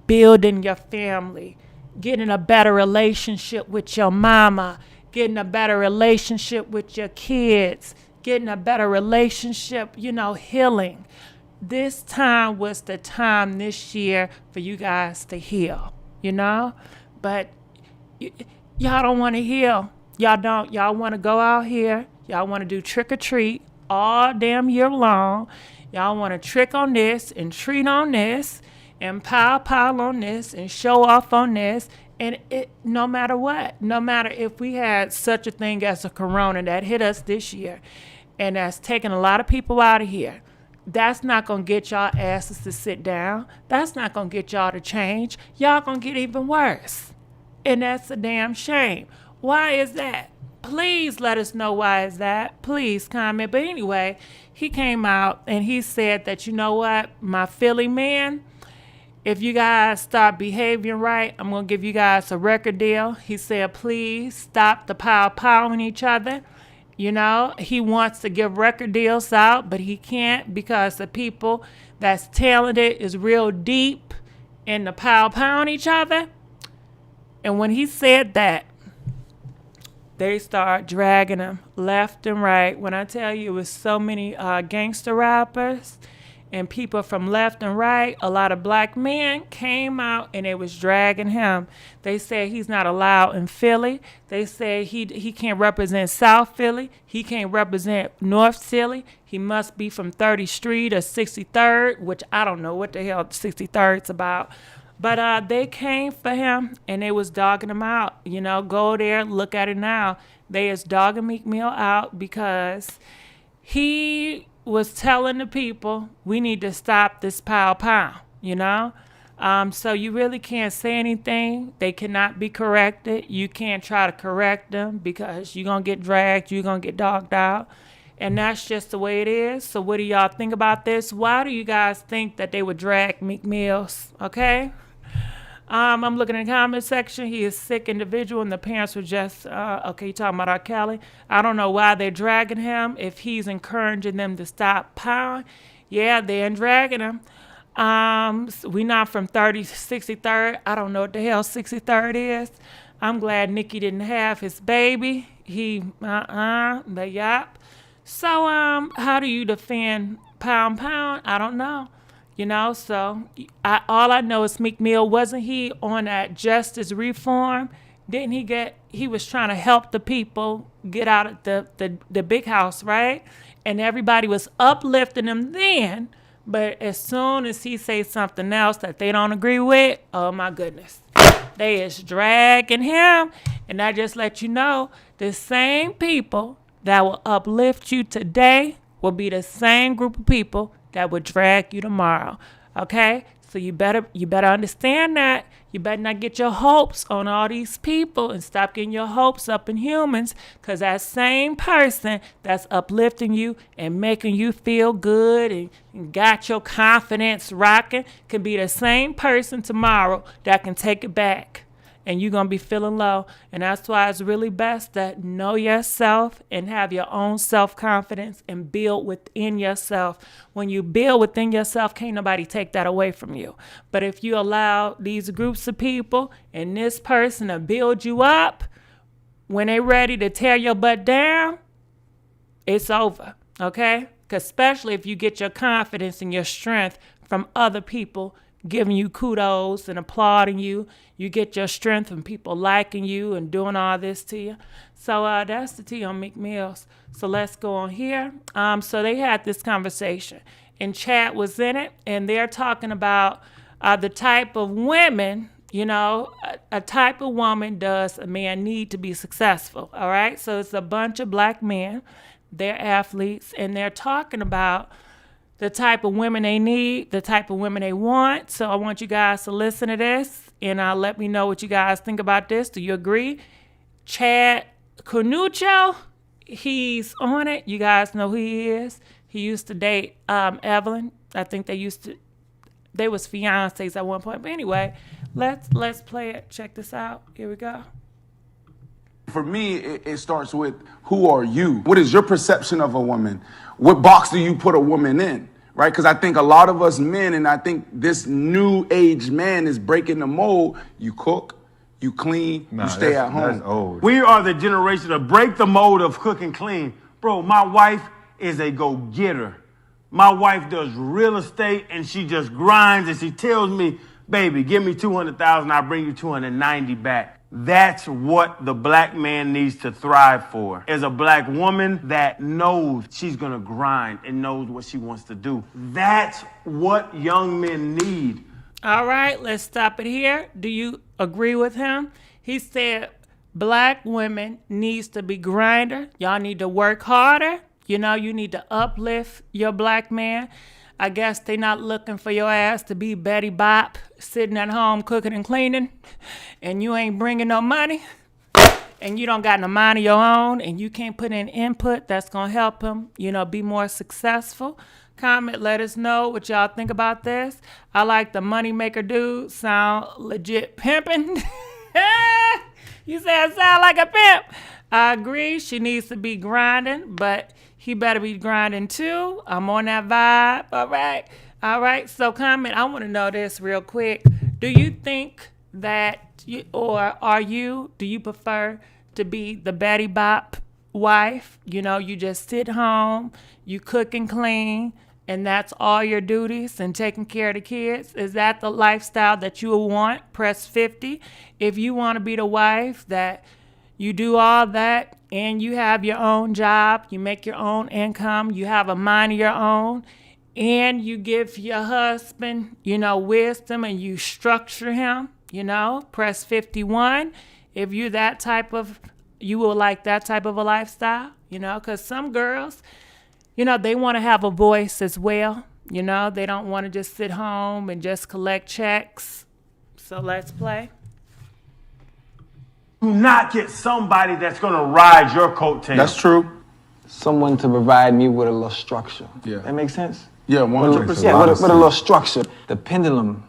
building your family, getting a better relationship with your mama, getting a better relationship with your kids, getting a better relationship, you know, healing. This time was the time this year for you guys to heal, you know? But y'all don't want to heal. Y'all don't. Y'all want to go out here. Y'all want to do trick or treat all damn year long. Y'all want to trick on this and treat on this and pile on this and show off on this. And it, no matter what, no matter if we had such a thing as a corona that hit us this year and that's taking a lot of people out of here, that's not going to get y'all asses to sit down. That's not going to get y'all to change. Y'all going to get even worse. And that's a damn shame. Why is that? Please let us know why is that. Please comment. But anyway, he came out and he said that, you know what, my Philly man, if you guys start behaving right, I'm going to give you guys a record deal. He said, please stop the powing each other. You know, he wants to give record deals out, but he can't because the people that's talented is real deep in the powing each other. And when he said that, they start dragging him left and right. When I tell you it was so many gangster rappers, and people from left and right, a lot of black men came out and they was dragging him. They said he's not allowed in Philly. They said he can't represent South Philly. He can't represent North Philly. He must be from 30th Street or 63rd, which I don't know what the hell 63rd's about. But they came for him and they was dogging him out. You know, go there, look at it now. They is dogging Meek Mill out because he was telling the people, we need to stop this pow, you know? So you really can't say anything. They cannot be corrected. You can't try to correct them because you're going to get dragged. You're going to get dogged out. And that's just the way it is. So what do y'all think about this? Why do you guys think that they would drag Meek Mills? Okay? I'm looking in the comment section. He is a sick individual, and the parents were just, okay, you talking about R.Kelly. I don't know why they're dragging him if he's encouraging them to stop powering. Yeah, they're dragging him. We not from 63rd. I don't know what the hell 63rd is. I'm glad Nikki didn't have his baby. But yep. So, how do you defend pound? I don't know. You know, so all I know is Meek Mill, wasn't he on that justice reform? Didn't he was trying to help the people get out of the big house, right? And everybody was uplifting him then, but as soon as he says something else that they don't agree with, oh my goodness, they is dragging him. And I just let you know, the same people that will uplift you today will be the same group of people that would drag you tomorrow. Okay? So you better understand that. You better not get your hopes on all these people and stop getting your hopes up in humans, because that same person that's uplifting you and making you feel good and got your confidence rocking can be the same person tomorrow that can take it back. And you're going to be feeling low. And that's why it's really best that know yourself and have your own self-confidence and build within yourself. When you build within yourself, can't nobody take that away from you. But if you allow these groups of people and this person to build you up, when they're ready to tear your butt down, it's over, okay? 'Cause especially if you get your confidence and your strength from other people giving you kudos and applauding you. You get your strength from people liking you and doing all this to you. So that's the tea on Meek Mills. So let's go on here. So they had this conversation, and Chad was in it, and they're talking about the type of women, you know, a type of woman does a man need to be successful, all right? So it's a bunch of black men, they're athletes, and they're talking about the type of women they need, the type of women they want. So I want you guys to listen to this and let me know what you guys think about this. Do you agree? Chad Cornuccio, he's on it. You guys know who he is. He used to date Evelyn. I think they was fiancés at one point. But anyway, let's play it. Check this out. Here we go. For me, it starts with, who are you? What is your perception of a woman? What box do you put a woman in? Right? Because I think a lot of us men, and I think this new age man is breaking the mold. You cook, you clean, you stay at home. That's old. We are the generation to break the mold of cook and clean. Bro, my wife is a go-getter. My wife does real estate, and she just grinds, and she tells me, baby, give me 200,000, I'll bring you 290 back. That's what the black man needs to thrive for. As a black woman that knows she's gonna grind and knows what she wants to do. That's what young men need. All right, let's stop it here. Do you agree with him? He said black women needs to be grinder. Y'all need to work harder. You know, you need to uplift your black man. I guess they not looking for your ass to be Betty Bop, sitting at home cooking and cleaning, and you ain't bringing no money, and you don't got no mind of your own, and you can't put in input that's going to help him, you know, be more successful. Comment, let us know what y'all think about this. I like the moneymaker dude, sound legit pimping. You said I sound like a pimp. I agree, she needs to be grinding, but he better be grinding too. I'm on that vibe. All right. So comment, I want to know this real quick. Do you think that, do you prefer to be the Betty Bop wife? You know, you just sit home, you cook and clean, and that's all your duties and taking care of the kids? Is that the lifestyle that you will want? Press 50. If you want to be the wife that you do all that and you have your own job, you make your own income, you have a mind of your own, and you give your husband, wisdom and you structure him, press 51. If you're that type of, you will like that type of a lifestyle, because some girls, they want to have a voice as well. They don't want to just sit home and just collect checks. So let's play. Do not get somebody that's gonna ride your coattails. That's true. Someone to provide me with a little structure. Yeah. That makes sense? Yeah, 100%. Yeah, with a little structure. The pendulum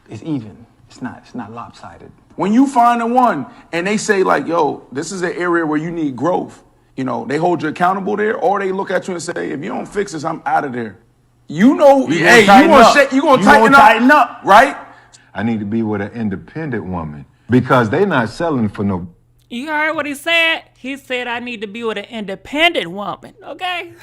is even. It's not lopsided. When you find the one and they say like, yo, this is an area where you need growth, they hold you accountable there, or they look at you and say, if you don't fix this, I'm out of there. You gonna tighten up, right? I need to be with an independent woman because they not selling for no. You heard what he said? He said, I need to be with an independent woman, okay?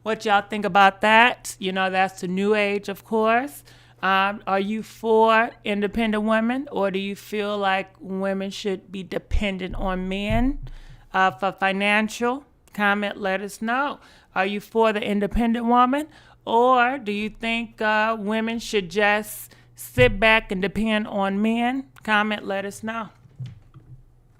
What y'all think about that? That's the new age, of course. Are you for independent women, or do you feel like women should be dependent on men for financial? Comment, let us know. Are you for the independent woman, or do you think women should just sit back and depend on men? Comment, let us know.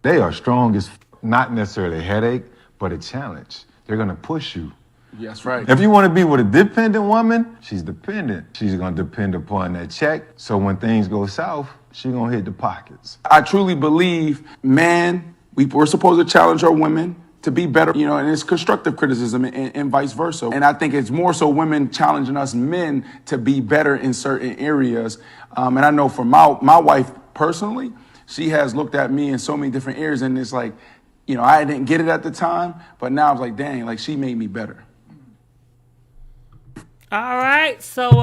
They are strong as not necessarily a headache, but a challenge. They're gonna push you. Yes, right. If you want to be with a dependent woman, she's dependent. She's going to depend upon that check. So when things go south, she's going to hit the pockets. I truly believe, man, we're supposed to challenge our women to be better, and it's constructive criticism and vice versa. And I think it's more so women challenging us men to be better in certain areas. And I know for my wife personally, she has looked at me in so many different areas, and it's like, I didn't get it at the time, but now I was like, dang, like she made me better. All right, so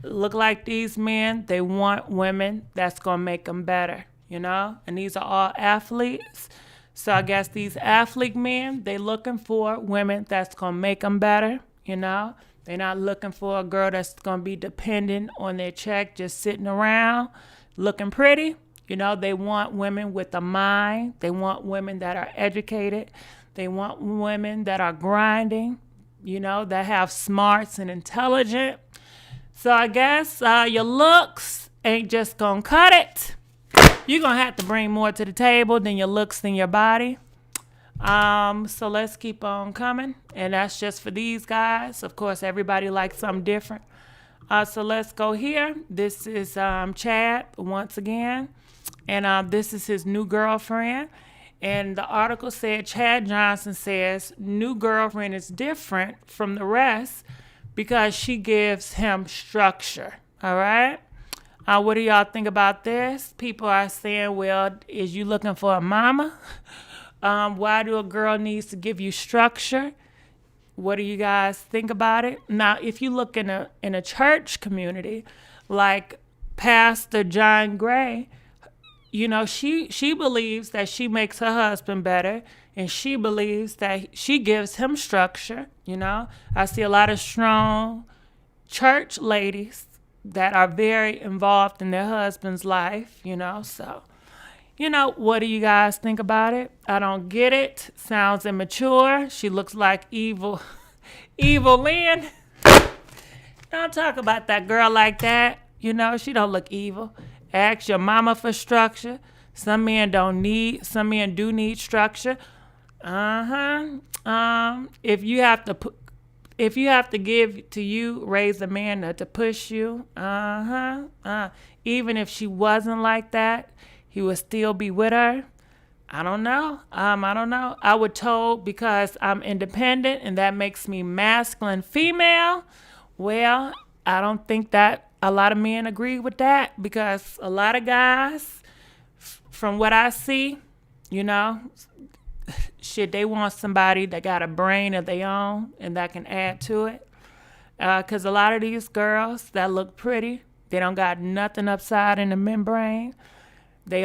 look like these men, they want women that's going to make them better, and these are all athletes. So I guess these athlete men, they looking for women that's going to make them better, They're not looking for a girl that's going to be dependent on their check, just sitting around looking pretty. They want women with a mind. They want women that are educated. They want women that are grinding, that have smarts and intelligent. So I guess your looks ain't just gonna cut it. You're gonna have to bring more to the table than your looks than your body. So let's keep on coming. And that's just for these guys. Of course, everybody likes something different. So let's go here. This is Chad once again. And this is his new girlfriend. And the article said, Chad Johnson says, new girlfriend is different from the rest because she gives him structure. All right? What do y'all think about this? People are saying, well, is you looking for a mama? Why do a girl needs to give you structure? What do you guys think about it? Now, if you look in a church community, like Pastor John Gray, she believes that she makes her husband better, and she believes that she gives him structure. I see a lot of strong church ladies that are very involved in their husband's life, so, what do you guys think about it? I don't get it. Sounds immature. She looks like evil Lynn. Don't talk about that girl like that. She don't look evil. Ask your mama for structure. Some men do need structure. If you have to give to you, raise a man to push you. Even if she wasn't like that, he would still be with her. I don't know. I would told because I'm independent and that makes me masculine female. Well, I don't think that a lot of men agree with that because a lot of guys, from what I see, they want somebody that got a brain of their own and that can add to it. Because a lot of these girls that look pretty, they don't got nothing upside in the membrane. They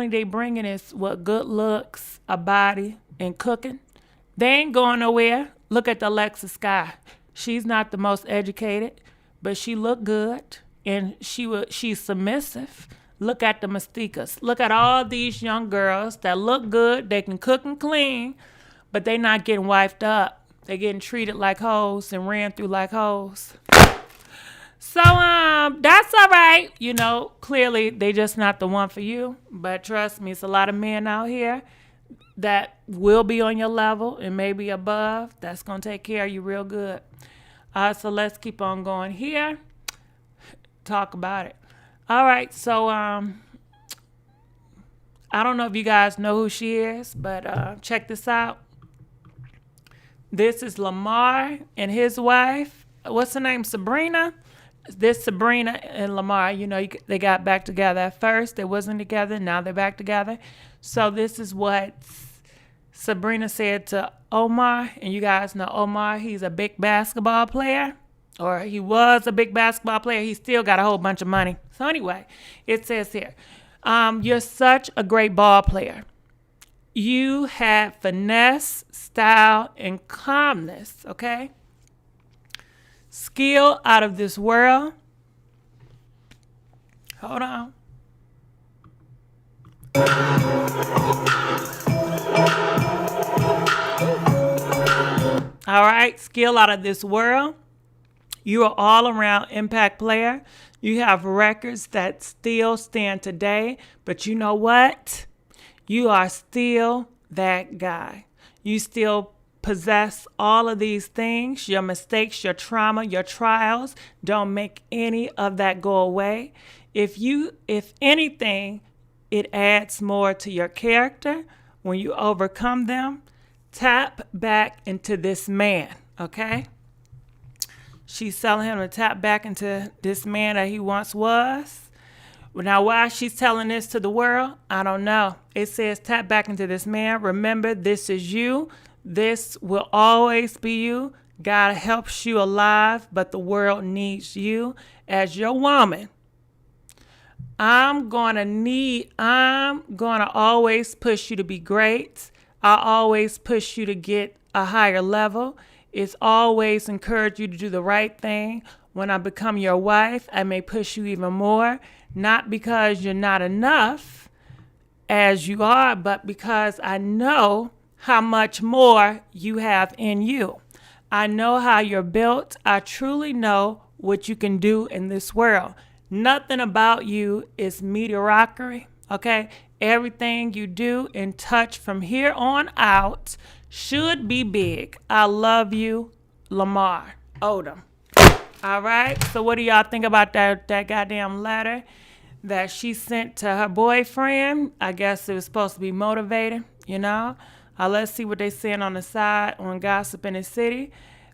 they bringing is what good looks, a body, and cooking. They ain't going nowhere. Look at the Alexa Sky. She's not the most educated, but she looked good, and she's submissive. Look at the Masikas. Look at all these young girls that look good. They can cook and clean, but they not getting wifed up. They getting treated like hoes and ran through like hoes. So that's all right. You know, clearly they just not the one for you. But trust me, it's a lot of men out here that will be on your level and maybe above. That's gonna take care of you real good. So let's keep on going here. Talk about it. All right, so I don't know if you guys know who she is, but check this out. This is Lamar and his wife. What's her name? Sabrina. This Sabrina and Lamar, you know, they got back together at first. They wasn't together. Now they're back together. So this is what Sabrina said to Omar. And you guys know Omar, he's a big basketball player. Or he was a big basketball player. He still got a whole bunch of money. So anyway, it says here, you're such a great ball player. You had finesse, style, and calmness, okay? Skill out of this world. Hold on. All right, skill out of this world. You are all around impact player. You have records that still stand today, but you know what? You are still that guy. You still possess all of these things. Your mistakes, your trauma, your trials don't make any of that go away. If anything, it adds more to your character when you overcome them. Tap back into this man, okay? She's telling him to tap back into this man that he once was. Now, why she's telling this to the world, I don't know. It says tap back into this man. Remember, this is you. This will always be you. God helps you alive, but the world needs you as your woman. I'm going to always push you to be great. I always push you to get a higher level. It's always encourage you to do the right thing. When I become your wife, I may push you even more, not because you're not enough as you are, but because I know how much more you have in you. I know how you're built. I truly know what you can do in this world. Nothing about you is mediocrity, okay? Everything you do and touch from here on out should be big. I love you, Lamar Odom. All right, so what do y'all think about that goddamn letter that she sent to her boyfriend? I guess it was supposed to be motivating, you know? Let's see what they saying on the side on Gossip in the City.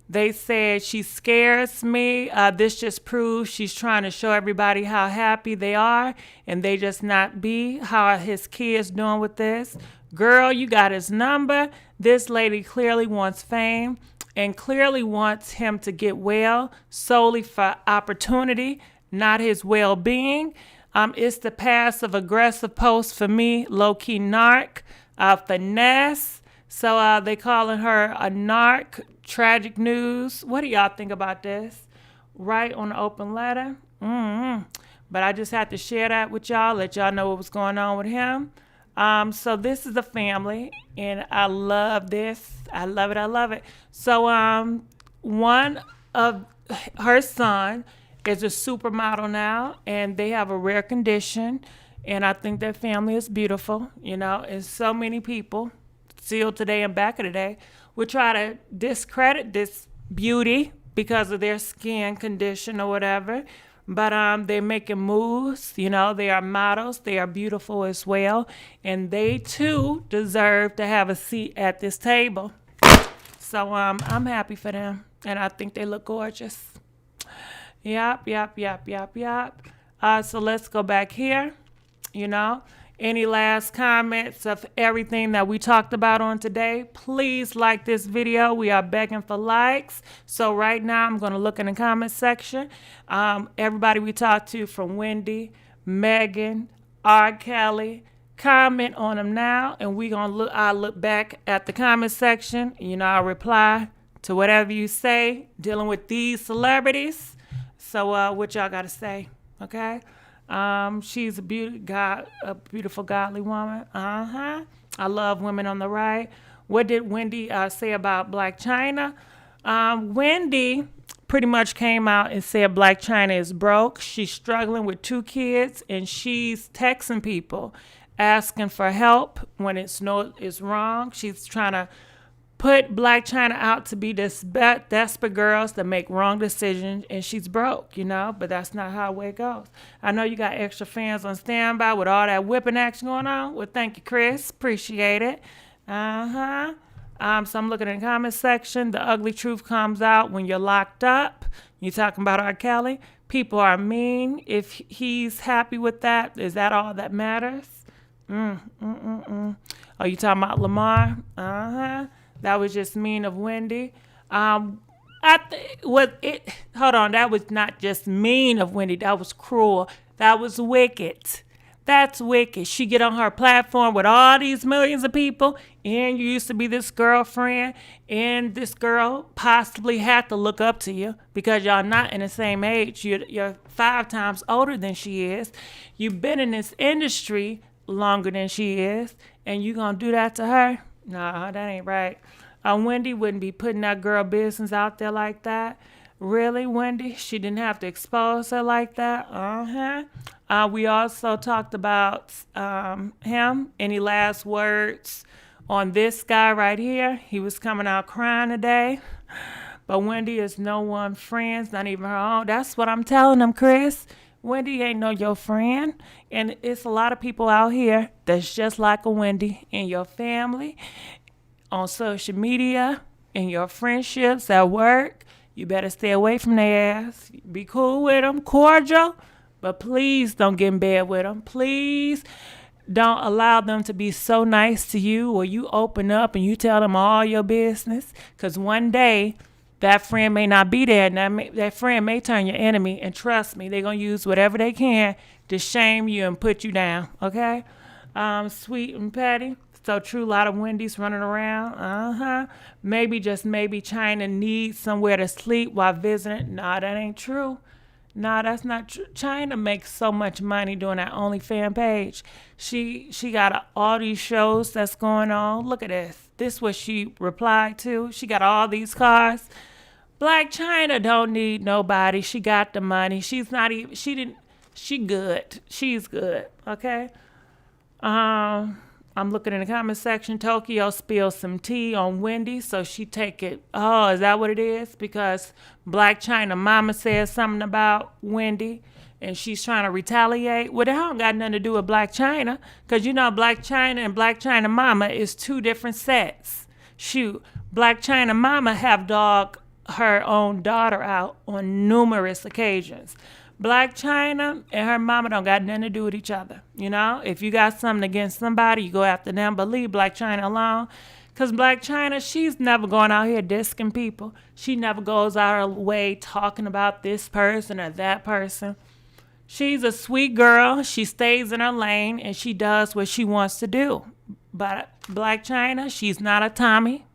They said, she scares me. This just proves she's trying to show everybody how happy they are, and they just not be. How are his kids doing with this? Girl, you got his number. This lady clearly wants fame and clearly wants him to get well solely for opportunity, not his well-being. It's the passive-aggressive post for me, low-key narc, finesse. So they calling her a narc. Tragic news. What do y'all think about this? Right on the open letter. But I just had to share that with y'all, let y'all know what was going on with him. So this is a family, and I love this. I love it. I love it. So one of her son is a supermodel now, and they have a rare condition, and I think their family is beautiful. You know, and so many people still today and back in the day would try to discredit this beauty because of their skin condition or whatever. But they're making moves. You know, they are models. They are beautiful as well. And they, too, deserve to have a seat at this table. So I'm happy for them. And I think they look gorgeous. Yep. So let's go back here. You know. Any last comments of everything that we talked about on today? Please like this video. We are begging for likes. So right now I'm going to look in the comment section. Everybody we talked to, from Wendy, Megan, r.kelly, comment on them now, and I'll look back at the comment section. You know, I'll reply to whatever you say, dealing with these celebrities. So what y'all got to say, okay? She's a beautiful, godly woman. I love women on the right. What did Wendy say about Blac Chyna? Wendy pretty much came out and said Blac Chyna is broke. She's struggling with 2 kids, and she's texting people asking for help when it's wrong. She's trying to put Blac Chyna out to be this desperate girls that make wrong decisions, and she's broke, you know, but that's not how it goes. I know you got extra fans on standby with all that whipping action going on. Well, thank you, Chris. Appreciate it. So I'm looking in the comment section. The ugly truth comes out when you're locked up. You talking about R.Kelly. People are mean. If he's happy with that, is that all that matters? Are you talking about Lamar? That was just mean of Wendy. Hold on, that was not just mean of Wendy. That was cruel. That was wicked. That's wicked. She get on her platform with all these millions of people, and you used to be this girlfriend, and this girl possibly had to look up to you because y'all not in the same age. You're 5 times older than she is. You've been in this industry longer than she is, and you gonna do that to her? Nah, that ain't right. Wendy wouldn't be putting that girl business out there like that. Really, Wendy? She didn't have to expose her like that? We also talked about him. Any last words on this guy right here? He was coming out crying today. But Wendy is no one's friend, not even her own. That's what I'm telling them, Chris. Wendy ain't no your friend. And it's a lot of people out here that's just like a Wendy in your family, on social media, in your friendships, at work. You better stay away from their ass. Be cool with them, cordial, but please don't get in bed with them. Please don't allow them to be so nice to you, or you open up and you tell them all your business, because one day that friend may not be there, and that friend may turn your enemy, and trust me, they're going to use whatever they can to shame you and put you down, okay? Sweet and petty. So true, a lot of Wendy's running around. Maybe, just maybe, Chyna needs somewhere to sleep while visiting. Nah, that ain't true. Nah, that's not true. Chyna makes so much money doing that OnlyFans page. She got all these shows that's going on. Look at this. This is what she replied to. She got all these cars. Blac Chyna don't need nobody. She got the money. She good. She's good, okay? I'm looking in the comment section. Tokyo spilled some tea on Wendy, so she take it. Oh, is that what it is? Because Blac Chyna mama said something about Wendy, and she's trying to retaliate. Well, that don't got nothing to do with Blac Chyna, because you know Blac Chyna and Blac Chyna mama is 2 different sets. Shoot, Blac Chyna mama have dogged her own daughter out on numerous occasions. Blac Chyna and her mama don't got nothing to do with each other. You know, if you got something against somebody, you go after them, but leave Blac Chyna alone. Because Blac Chyna, she's never going out here dissing people. She never goes out her way talking about this person or that person. She's a sweet girl. She stays in her lane, and she does what she wants to do. But Blac Chyna, she's not a Tommy.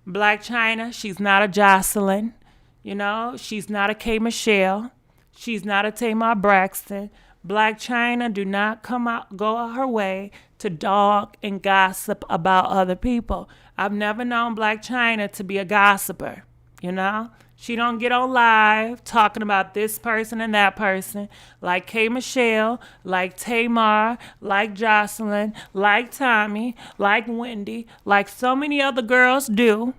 Blac Chyna, she's not a Jocelyn. You know, she's not a K. Michelle. She's not a Tamar Braxton. Blac Chyna do not go out her way to dog and gossip about other people. I've never known Blac Chyna to be a gossiper, you know? She don't get on live talking about this person and that person like K. Michelle, like Tamar, like Jocelyn, like Tommy, like Wendy, like so many other girls do.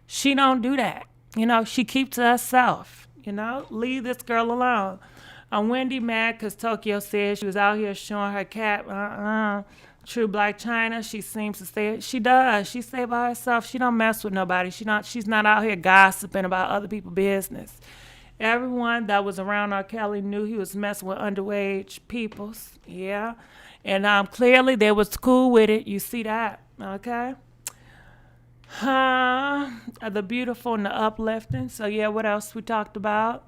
She don't do that. You know, she keeps to herself. You know, leave this girl alone. Wendy mad because Tokyo said she was out here showing her cat. True, Blac Chyna, she seems to stay. She does. She stay by herself. She don't mess with nobody. She's not out here gossiping about other people's business. Everyone that was around R.Kelly knew he was messing with underage peoples. Yeah. And clearly they was cool with it. You see that, okay? The beautiful and the uplifting. So yeah, what else we talked about?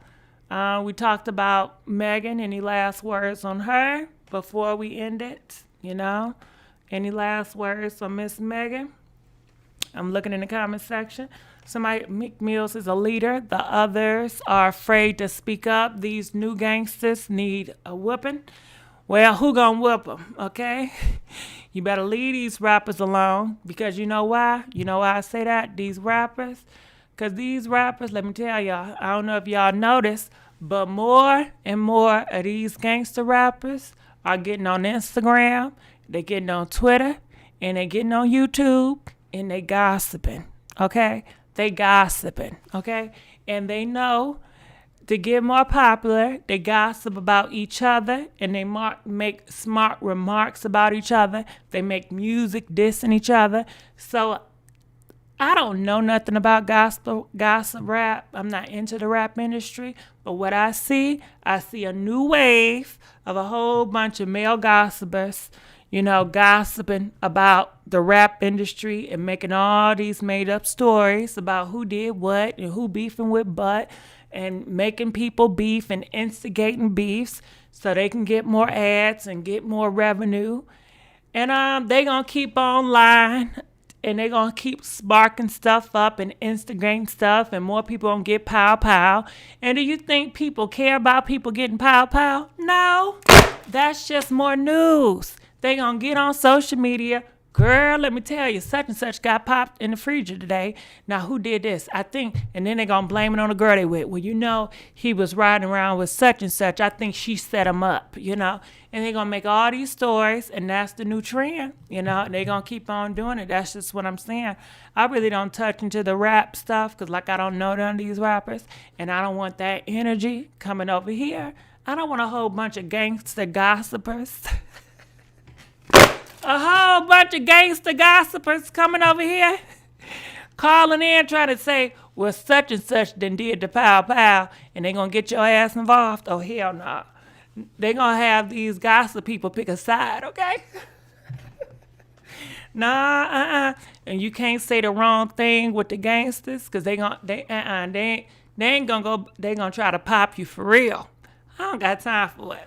We talked about Megan. Any last words on her before we end it? You know, any last words on Miss Megan? I'm looking in the comment section. Meek Mills is a leader. The others are afraid to speak up. These new gangsters need a whooping. Well, who gonna whoop them, okay? You better leave these rappers alone, because you know why? You know why I say that? These rappers? Because these rappers, let me tell y'all, I don't know if y'all noticed, but more and more of these gangster rappers are getting on Instagram, they getting on Twitter, and they getting on YouTube, and they gossiping, okay? They gossiping, okay? And they know to get more popular, they gossip about each other, and they make smart remarks about each other. They make music dissing each other. So I don't know nothing about gossip rap. I'm not into the rap industry. But what I see a new wave of a whole bunch of male gossipers, gossiping about the rap industry and making all these made up stories about who did what and who beefing with what, and making people beef and instigating beefs so they can get more ads and get more revenue. And they gonna keep on lying, and they gonna keep sparking stuff up and instigating stuff, and more people gonna get pow. And do you think people care about people getting pow? No, that's just more news. They gonna get on social media. Girl, let me tell you, such and such got popped in the freezer today. Now, who did this? I think, and then they gonna blame it on the girl they with. Well, he was riding around with such and such. I think she set him up, And they gonna make all these stories, and that's the new trend, And they gonna keep on doing it. That's just what I'm saying. I really don't touch into the rap stuff, because I don't know none of these rappers, and I don't want that energy coming over here. I don't want a whole bunch of gangster gossipers. A whole bunch of gangster gossipers coming over here, calling in, trying to say, well, such and such done did the pow, and they gonna get your ass involved. Oh, hell no. They gonna have these gossip people pick a side, okay? Nah, And you can't say the wrong thing with the gangsters, because they ain't gonna go, they gonna try to pop you for real. I don't got time for it.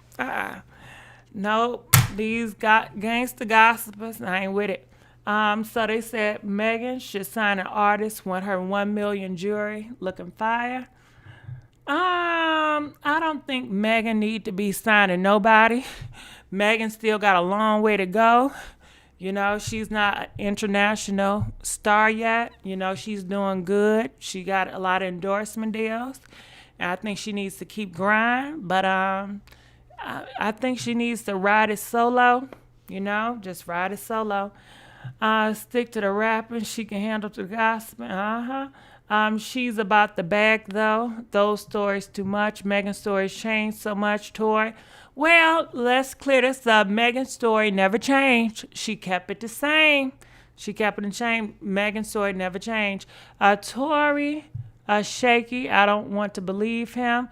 Nope. These gangster gossipers, I ain't with it. So they said Megan should sign an artist, want her $1 million jury, looking fire. I don't think Megan need to be signing nobody. Megan still got a long way to go. She's not an international star yet. She's doing good. She got a lot of endorsement deals. And I think she needs to keep grinding. But I think she needs to ride it solo, just ride it solo. Stick to the rapping. She can handle the gossip. She's about the bag, though. Those stories too much. Megan's stories changed so much, Tory. Well, let's clear this up. Megan's story never changed. She kept it the same. Megan's story never changed. Tory, shaky. I don't want to believe him.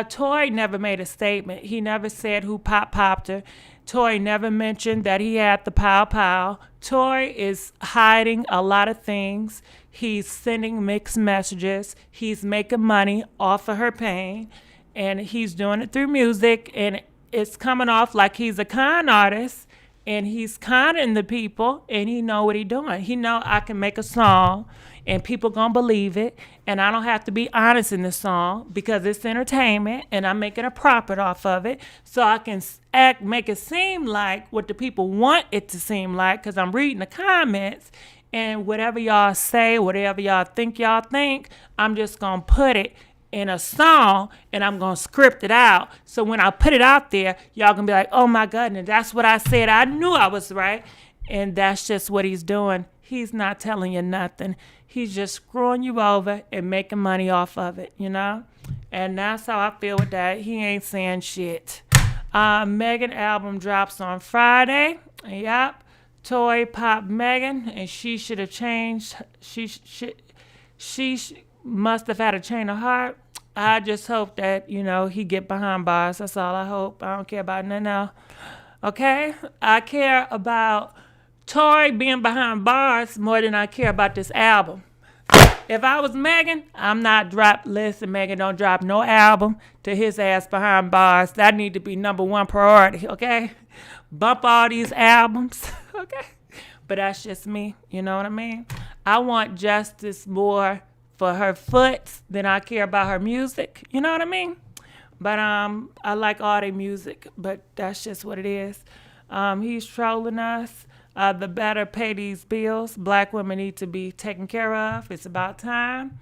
Tory never made a statement. He never said who popped her. Tory never mentioned that he had the pow. Tory is hiding a lot of things. He's sending mixed messages. He's making money off of her pain. And he's doing it through music. And it's coming off like he's a con artist. And he's conning the people. And he know what he's doing. He know I can make a song, and people gonna believe it, and I don't have to be honest in the song because it's entertainment, and I'm making a profit off of it, so I can make it seem like what the people want it to seem like, because I'm reading the comments, and whatever y'all say, whatever y'all think, I'm just gonna put it in a song, and I'm gonna script it out, so when I put it out there, y'all gonna be like, oh my goodness, that's what I said. I knew I was right. And that's just what he's doing. He's not telling you nothing. He's just screwing you over and making money off of it, And that's how I feel with that. He ain't saying shit. Megan album drops on Friday. Yep. Tory popped Megan, and she should have changed. She must have had a change of heart. I just hope that, he get behind bars. That's all I hope. I don't care about nothing else. Okay? I care about Tory being behind bars more than I care about this album. If I was Megan, I'm not listen, Megan, don't drop no album to his ass behind bars. That need to be number one priority, okay? Bump all these albums, okay? But that's just me, you know what I mean? I want justice more for her foot than I care about her music. You know what I mean? But I like all their music, but that's just what it is. He's trolling us. The better pay these bills. Black women need to be taken care of. It's about time.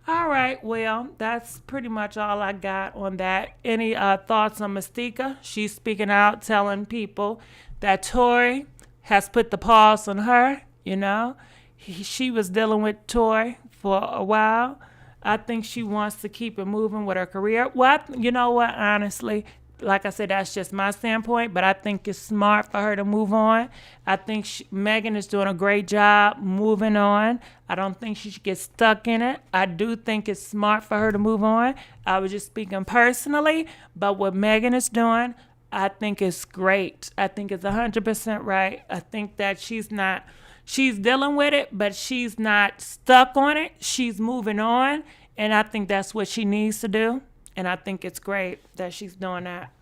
All right, well, that's pretty much all I got on that. Any thoughts on Masika? She's speaking out, telling people that Tory has put the pause on her, you know. She was dealing with Tory for a while. I think she wants to keep it moving with her career. Well, you know what, honestly, like I said, that's just my standpoint, but I think it's smart for her to move on. I think Megan is doing a great job moving on. I don't think she should get stuck in it. I do think it's smart for her to move on. I was just speaking personally, but what Megan is doing, I think it's great. I think it's 100% right. I think that she's dealing with it, but she's not stuck on it. She's moving on, and I think that's what she needs to do. And I think it's great that she's doing that.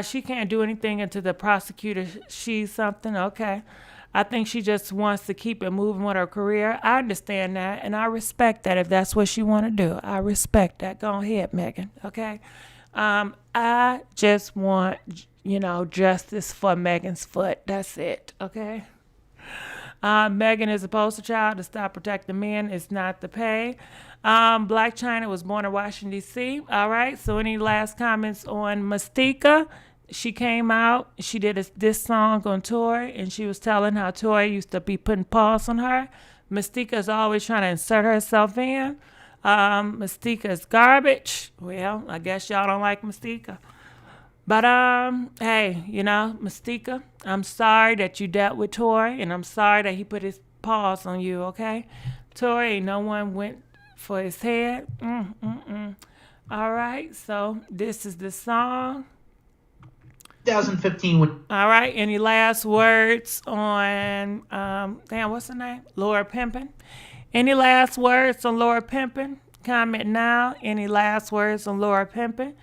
She can't do anything until the prosecutor sees something. Okay. I think she just wants to keep it moving with her career. I understand that, and I respect that if that's what she want to do. I respect that. Go ahead, Megan. Okay. I just want, justice for Megan's foot. That's it. Okay. Megan is a poster child to stop protecting men. It's not the pay. Blac Chyna was born in Washington, D.C. All right. So any last comments on Masika? She came out. She did this song on Tory, and she was telling how Tory used to be putting paws on her. Masika is always trying to insert herself in. Masika is garbage. Well, I guess y'all don't like Masika. But, hey, Masika, I'm sorry that you dealt with Tory, and I'm sorry that he put his paws on you, okay? Tory, no one went for his head. All right, so this is the song. 2015. All right, any last words on, what's her name? Larsa Pippen. Any last words on Larsa Pippen? Comment now. Any last words on Larsa Pippen?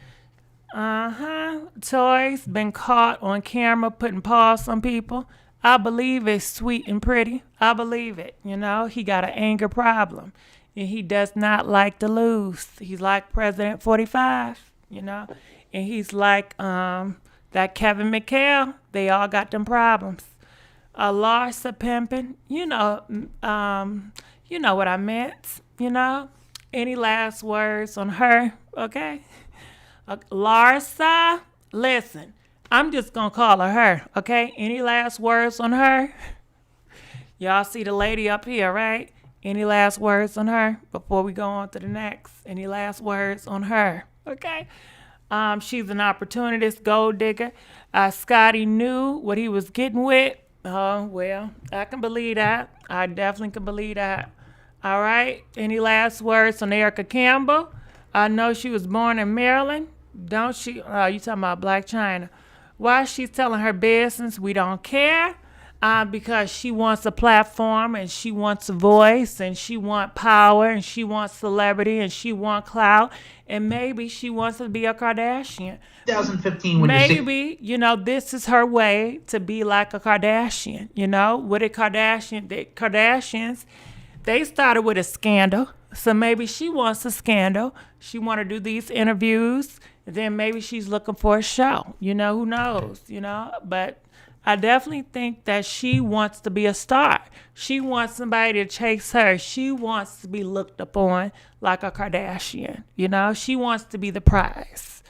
Tory's been caught on camera putting paws on people. I believe it's sweet and pretty. I believe it. He got an anger problem. And he does not like to lose. He's like President 45, And he's like that Kevin McCall. They all got them problems. Larsa Pippen, you know what I meant, Any last words on her, okay? Larsa, listen, I'm just going to call her, okay? Any last words on her? Y'all see the lady up here, right? Any last words on her before we go on to the next? Any last words on her, okay? She's an opportunist, gold digger. Scotty knew what he was getting with. Oh, well, I can believe that. I definitely can believe that. All right. Any last words on Erica Campbell? I know she was born in Maryland. Don't she? Oh, you talking about Blac Chyna. Why she's telling her business, we don't care. Because she wants a platform and she wants a voice and she wants power and she wants celebrity and she wants clout. And maybe she wants to be a Kardashian. 2015. Maybe, this is her way to be like a Kardashian. With a Kardashian, the Kardashians, they started with a scandal. So maybe she wants a scandal. She want to do these interviews. And then maybe she's looking for a show. Who knows, But I definitely think that she wants to be a star. She wants somebody to chase her. She wants to be looked upon like a Kardashian. She wants to be the prize.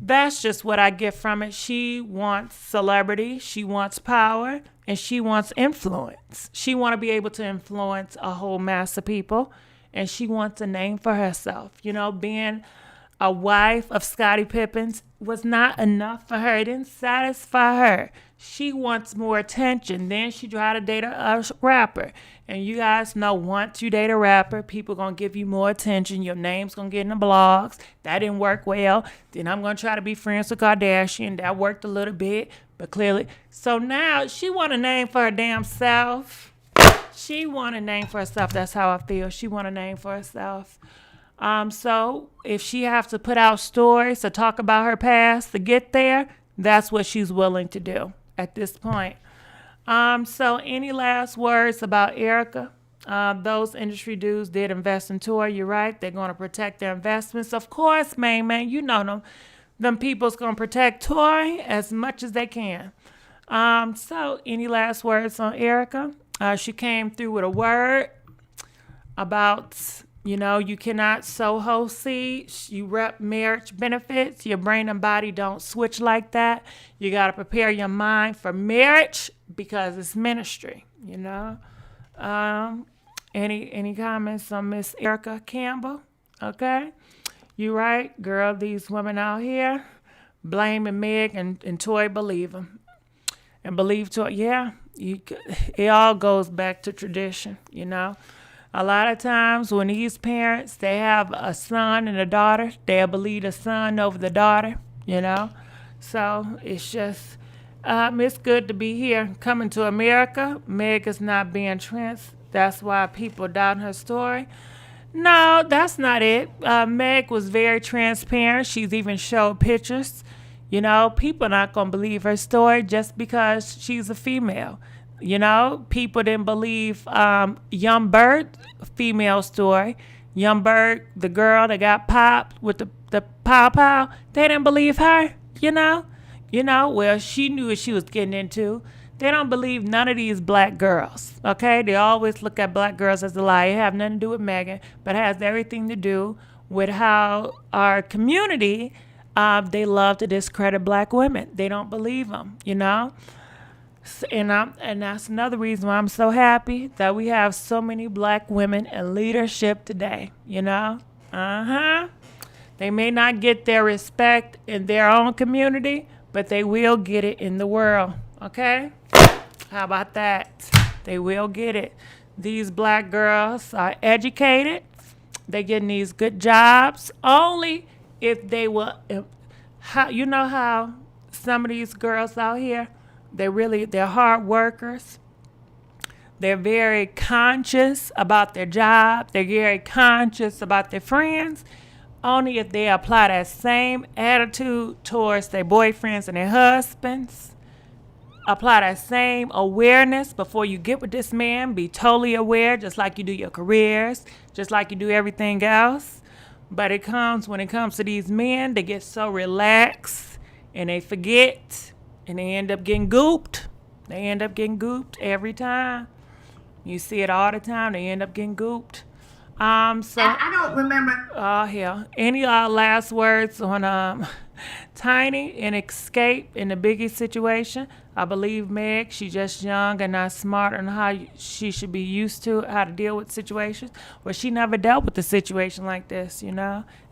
That's just what I get from it. She wants celebrity. She wants power. And she wants influence. She want to be able to influence a whole mass of people. And she wants a name for herself. Being a wife of Scottie Pippen's was not enough for her. It didn't satisfy her. She wants more attention. Then she tried to date a rapper. And you guys know, once you date a rapper, people going to give you more attention. Your name's going to get in the blogs. That didn't work well. Then I'm going to try to be friends with Kardashian. That worked a little bit, but clearly. So now she want a name for her damn self. She want a name for herself. That's how I feel. She want a name for herself. So if she has to put out stories to talk about her past to get there, that's what she's willing to do at this point. So any last words about Erica? Those industry dudes did invest in Tory. You're right. They're going to protect their investments. Of course, man, you know them. Them people's going to protect Tory as much as they can. So, any last words on Erica? She came through with a word about, you cannot sow seeds. You rep marriage benefits. Your brain and body don't switch like that. You got to prepare your mind for marriage because it's ministry, Any comments on Miss Erica Campbell? Okay. You right, girl. These women out here blaming Meg and Tory believe them. And believe Tory, yeah. It all goes back to tradition, A lot of times when these parents, they have a son and a daughter, they'll believe the son over the daughter, So it's just, it's good to be here. Coming to America, Meg is not being that's why people doubt her story. No, that's not it. Meg was very transparent. She's even showed pictures. People not going to believe her story just because she's a female. People didn't believe Young Bird female story. Young Bird, the girl that got popped with the pow. They didn't believe her, Well, she knew what she was getting into. They don't believe none of these black girls, okay? They always look at black girls as a lie. It have nothing to do with Megan, but it has everything to do with how our community, they love to discredit black women. They don't believe them, And that's another reason why I'm so happy that we have so many black women in leadership today, They may not get their respect in their own community, but they will get it in the world, okay? How about that? They will get it. These black girls are educated. They're getting these good jobs only if they will. How some of these girls out here, they're hard workers. They're very conscious about their job. They're very conscious about their friends. Only if they apply that same attitude towards their boyfriends and their husbands. Apply that same awareness before you get with this man. Be totally aware, just like you do your careers, just like you do everything else. But when it comes to these men, they get so relaxed and they forget and they end up getting gooped. They end up getting gooped every time. You see it all the time. They end up getting gooped. I don't remember. Oh, hell. Any last words on Tiny and Xscape in the Biggie situation? I believe Meg, she's just young and not smart on how she should be used to how to deal with situations. Well, she never dealt with a situation like this,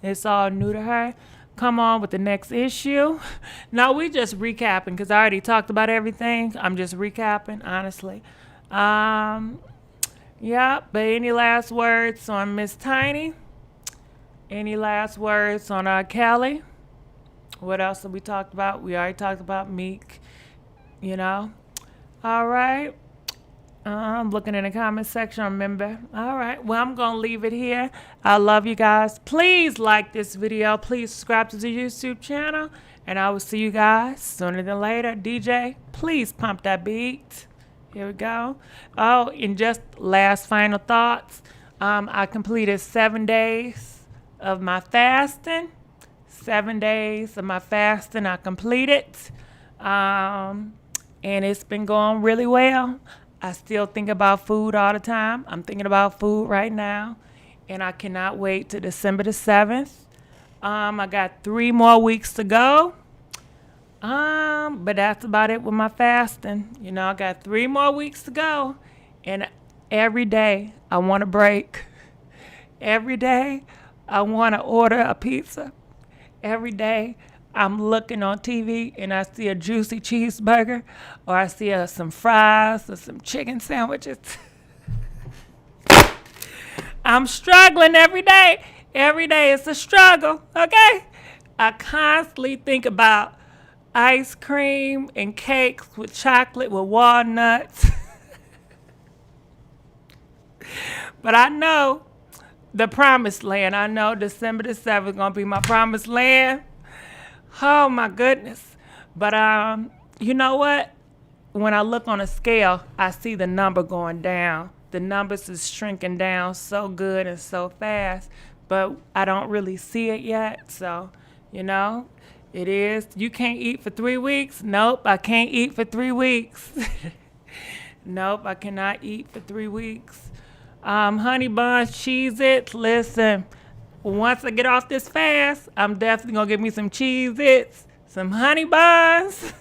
It's all new to her. Come on with the next issue. No, we just recapping because I already talked about everything. I'm just recapping, honestly. Yeah, but any last words on Miss Tiny? Any last words on r.kelly? What else have we talked about? We already talked about Meek, All right. I'm looking in the comment section, remember. All right. Well, I'm going to leave it here. I love you guys. Please like this video. Please subscribe to the YouTube channel. And I will see you guys sooner than later. DJ, please pump that beat. Here we go. Oh, and just last final thoughts. I completed 7 days of my fasting. 7 days of my fasting I completed. And it's been going really well. I still think about food all the time. I'm thinking about food right now. And I cannot wait till December the 7th. I got 3 more weeks to go. But that's about it with my fasting. I got 3 more weeks to go. And every day I want a break. Every day I want to order a pizza. Every day I'm looking on TV and I see a juicy cheeseburger or I see some fries or some chicken sandwiches. I'm struggling every day. Every day it's a struggle, okay? I constantly think about ice cream and cakes with chocolate with walnuts. But I know the promised land. I know December the 7th is going to be my promised land. Oh, my goodness. But you know what? When I look on a scale, I see the number going down. the numbers is shrinking down so good and so fast, but I don't really see it yet. So, it is. You can't eat for 3 weeks? Nope, I can't eat for 3 weeks. Nope, I cannot eat for 3 weeks. Honey buns, Cheez-Its. Listen, once I get off this fast, I'm definitely going to get me some Cheez-Its, some honey buns,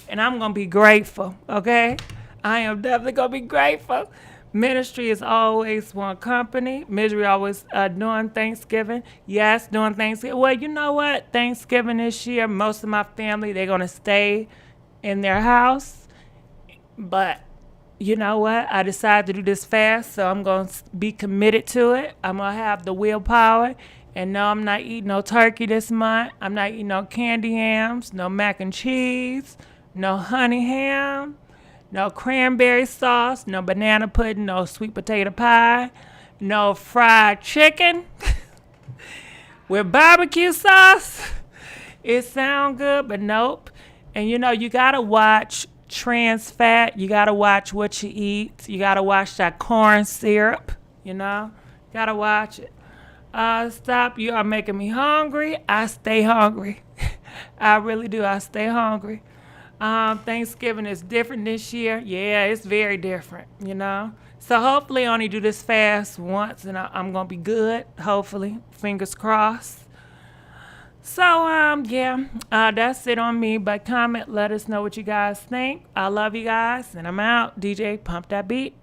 and I'm going to be grateful, okay? I am definitely going to be grateful. Ministry is always one company. Misery always doing Thanksgiving. Yes, doing Thanksgiving. Well, you know what? Thanksgiving this year, most of my family, they're going to stay in their house. But you know what? I decided to do this fast, so I'm going to be committed to it. I'm going to have the willpower. And no, I'm not eating no turkey this month. I'm not eating no candy hams, no mac and cheese, no honey ham, no cranberry sauce, no banana pudding, no sweet potato pie, no fried chicken with barbecue sauce. It sound good, but nope. And you got to watch trans fat. You got to watch what you eat. You got to watch that corn syrup, Got to watch it. Stop. You are making me hungry. I stay hungry. I really do. I stay hungry. Thanksgiving is different this year. Yeah, it's very different, So hopefully I only do this fast once and I'm going to be good. Hopefully. Fingers crossed. So, that's it on me. But comment, let us know what you guys think. I love you guys, and I'm out. DJ, pump that beat.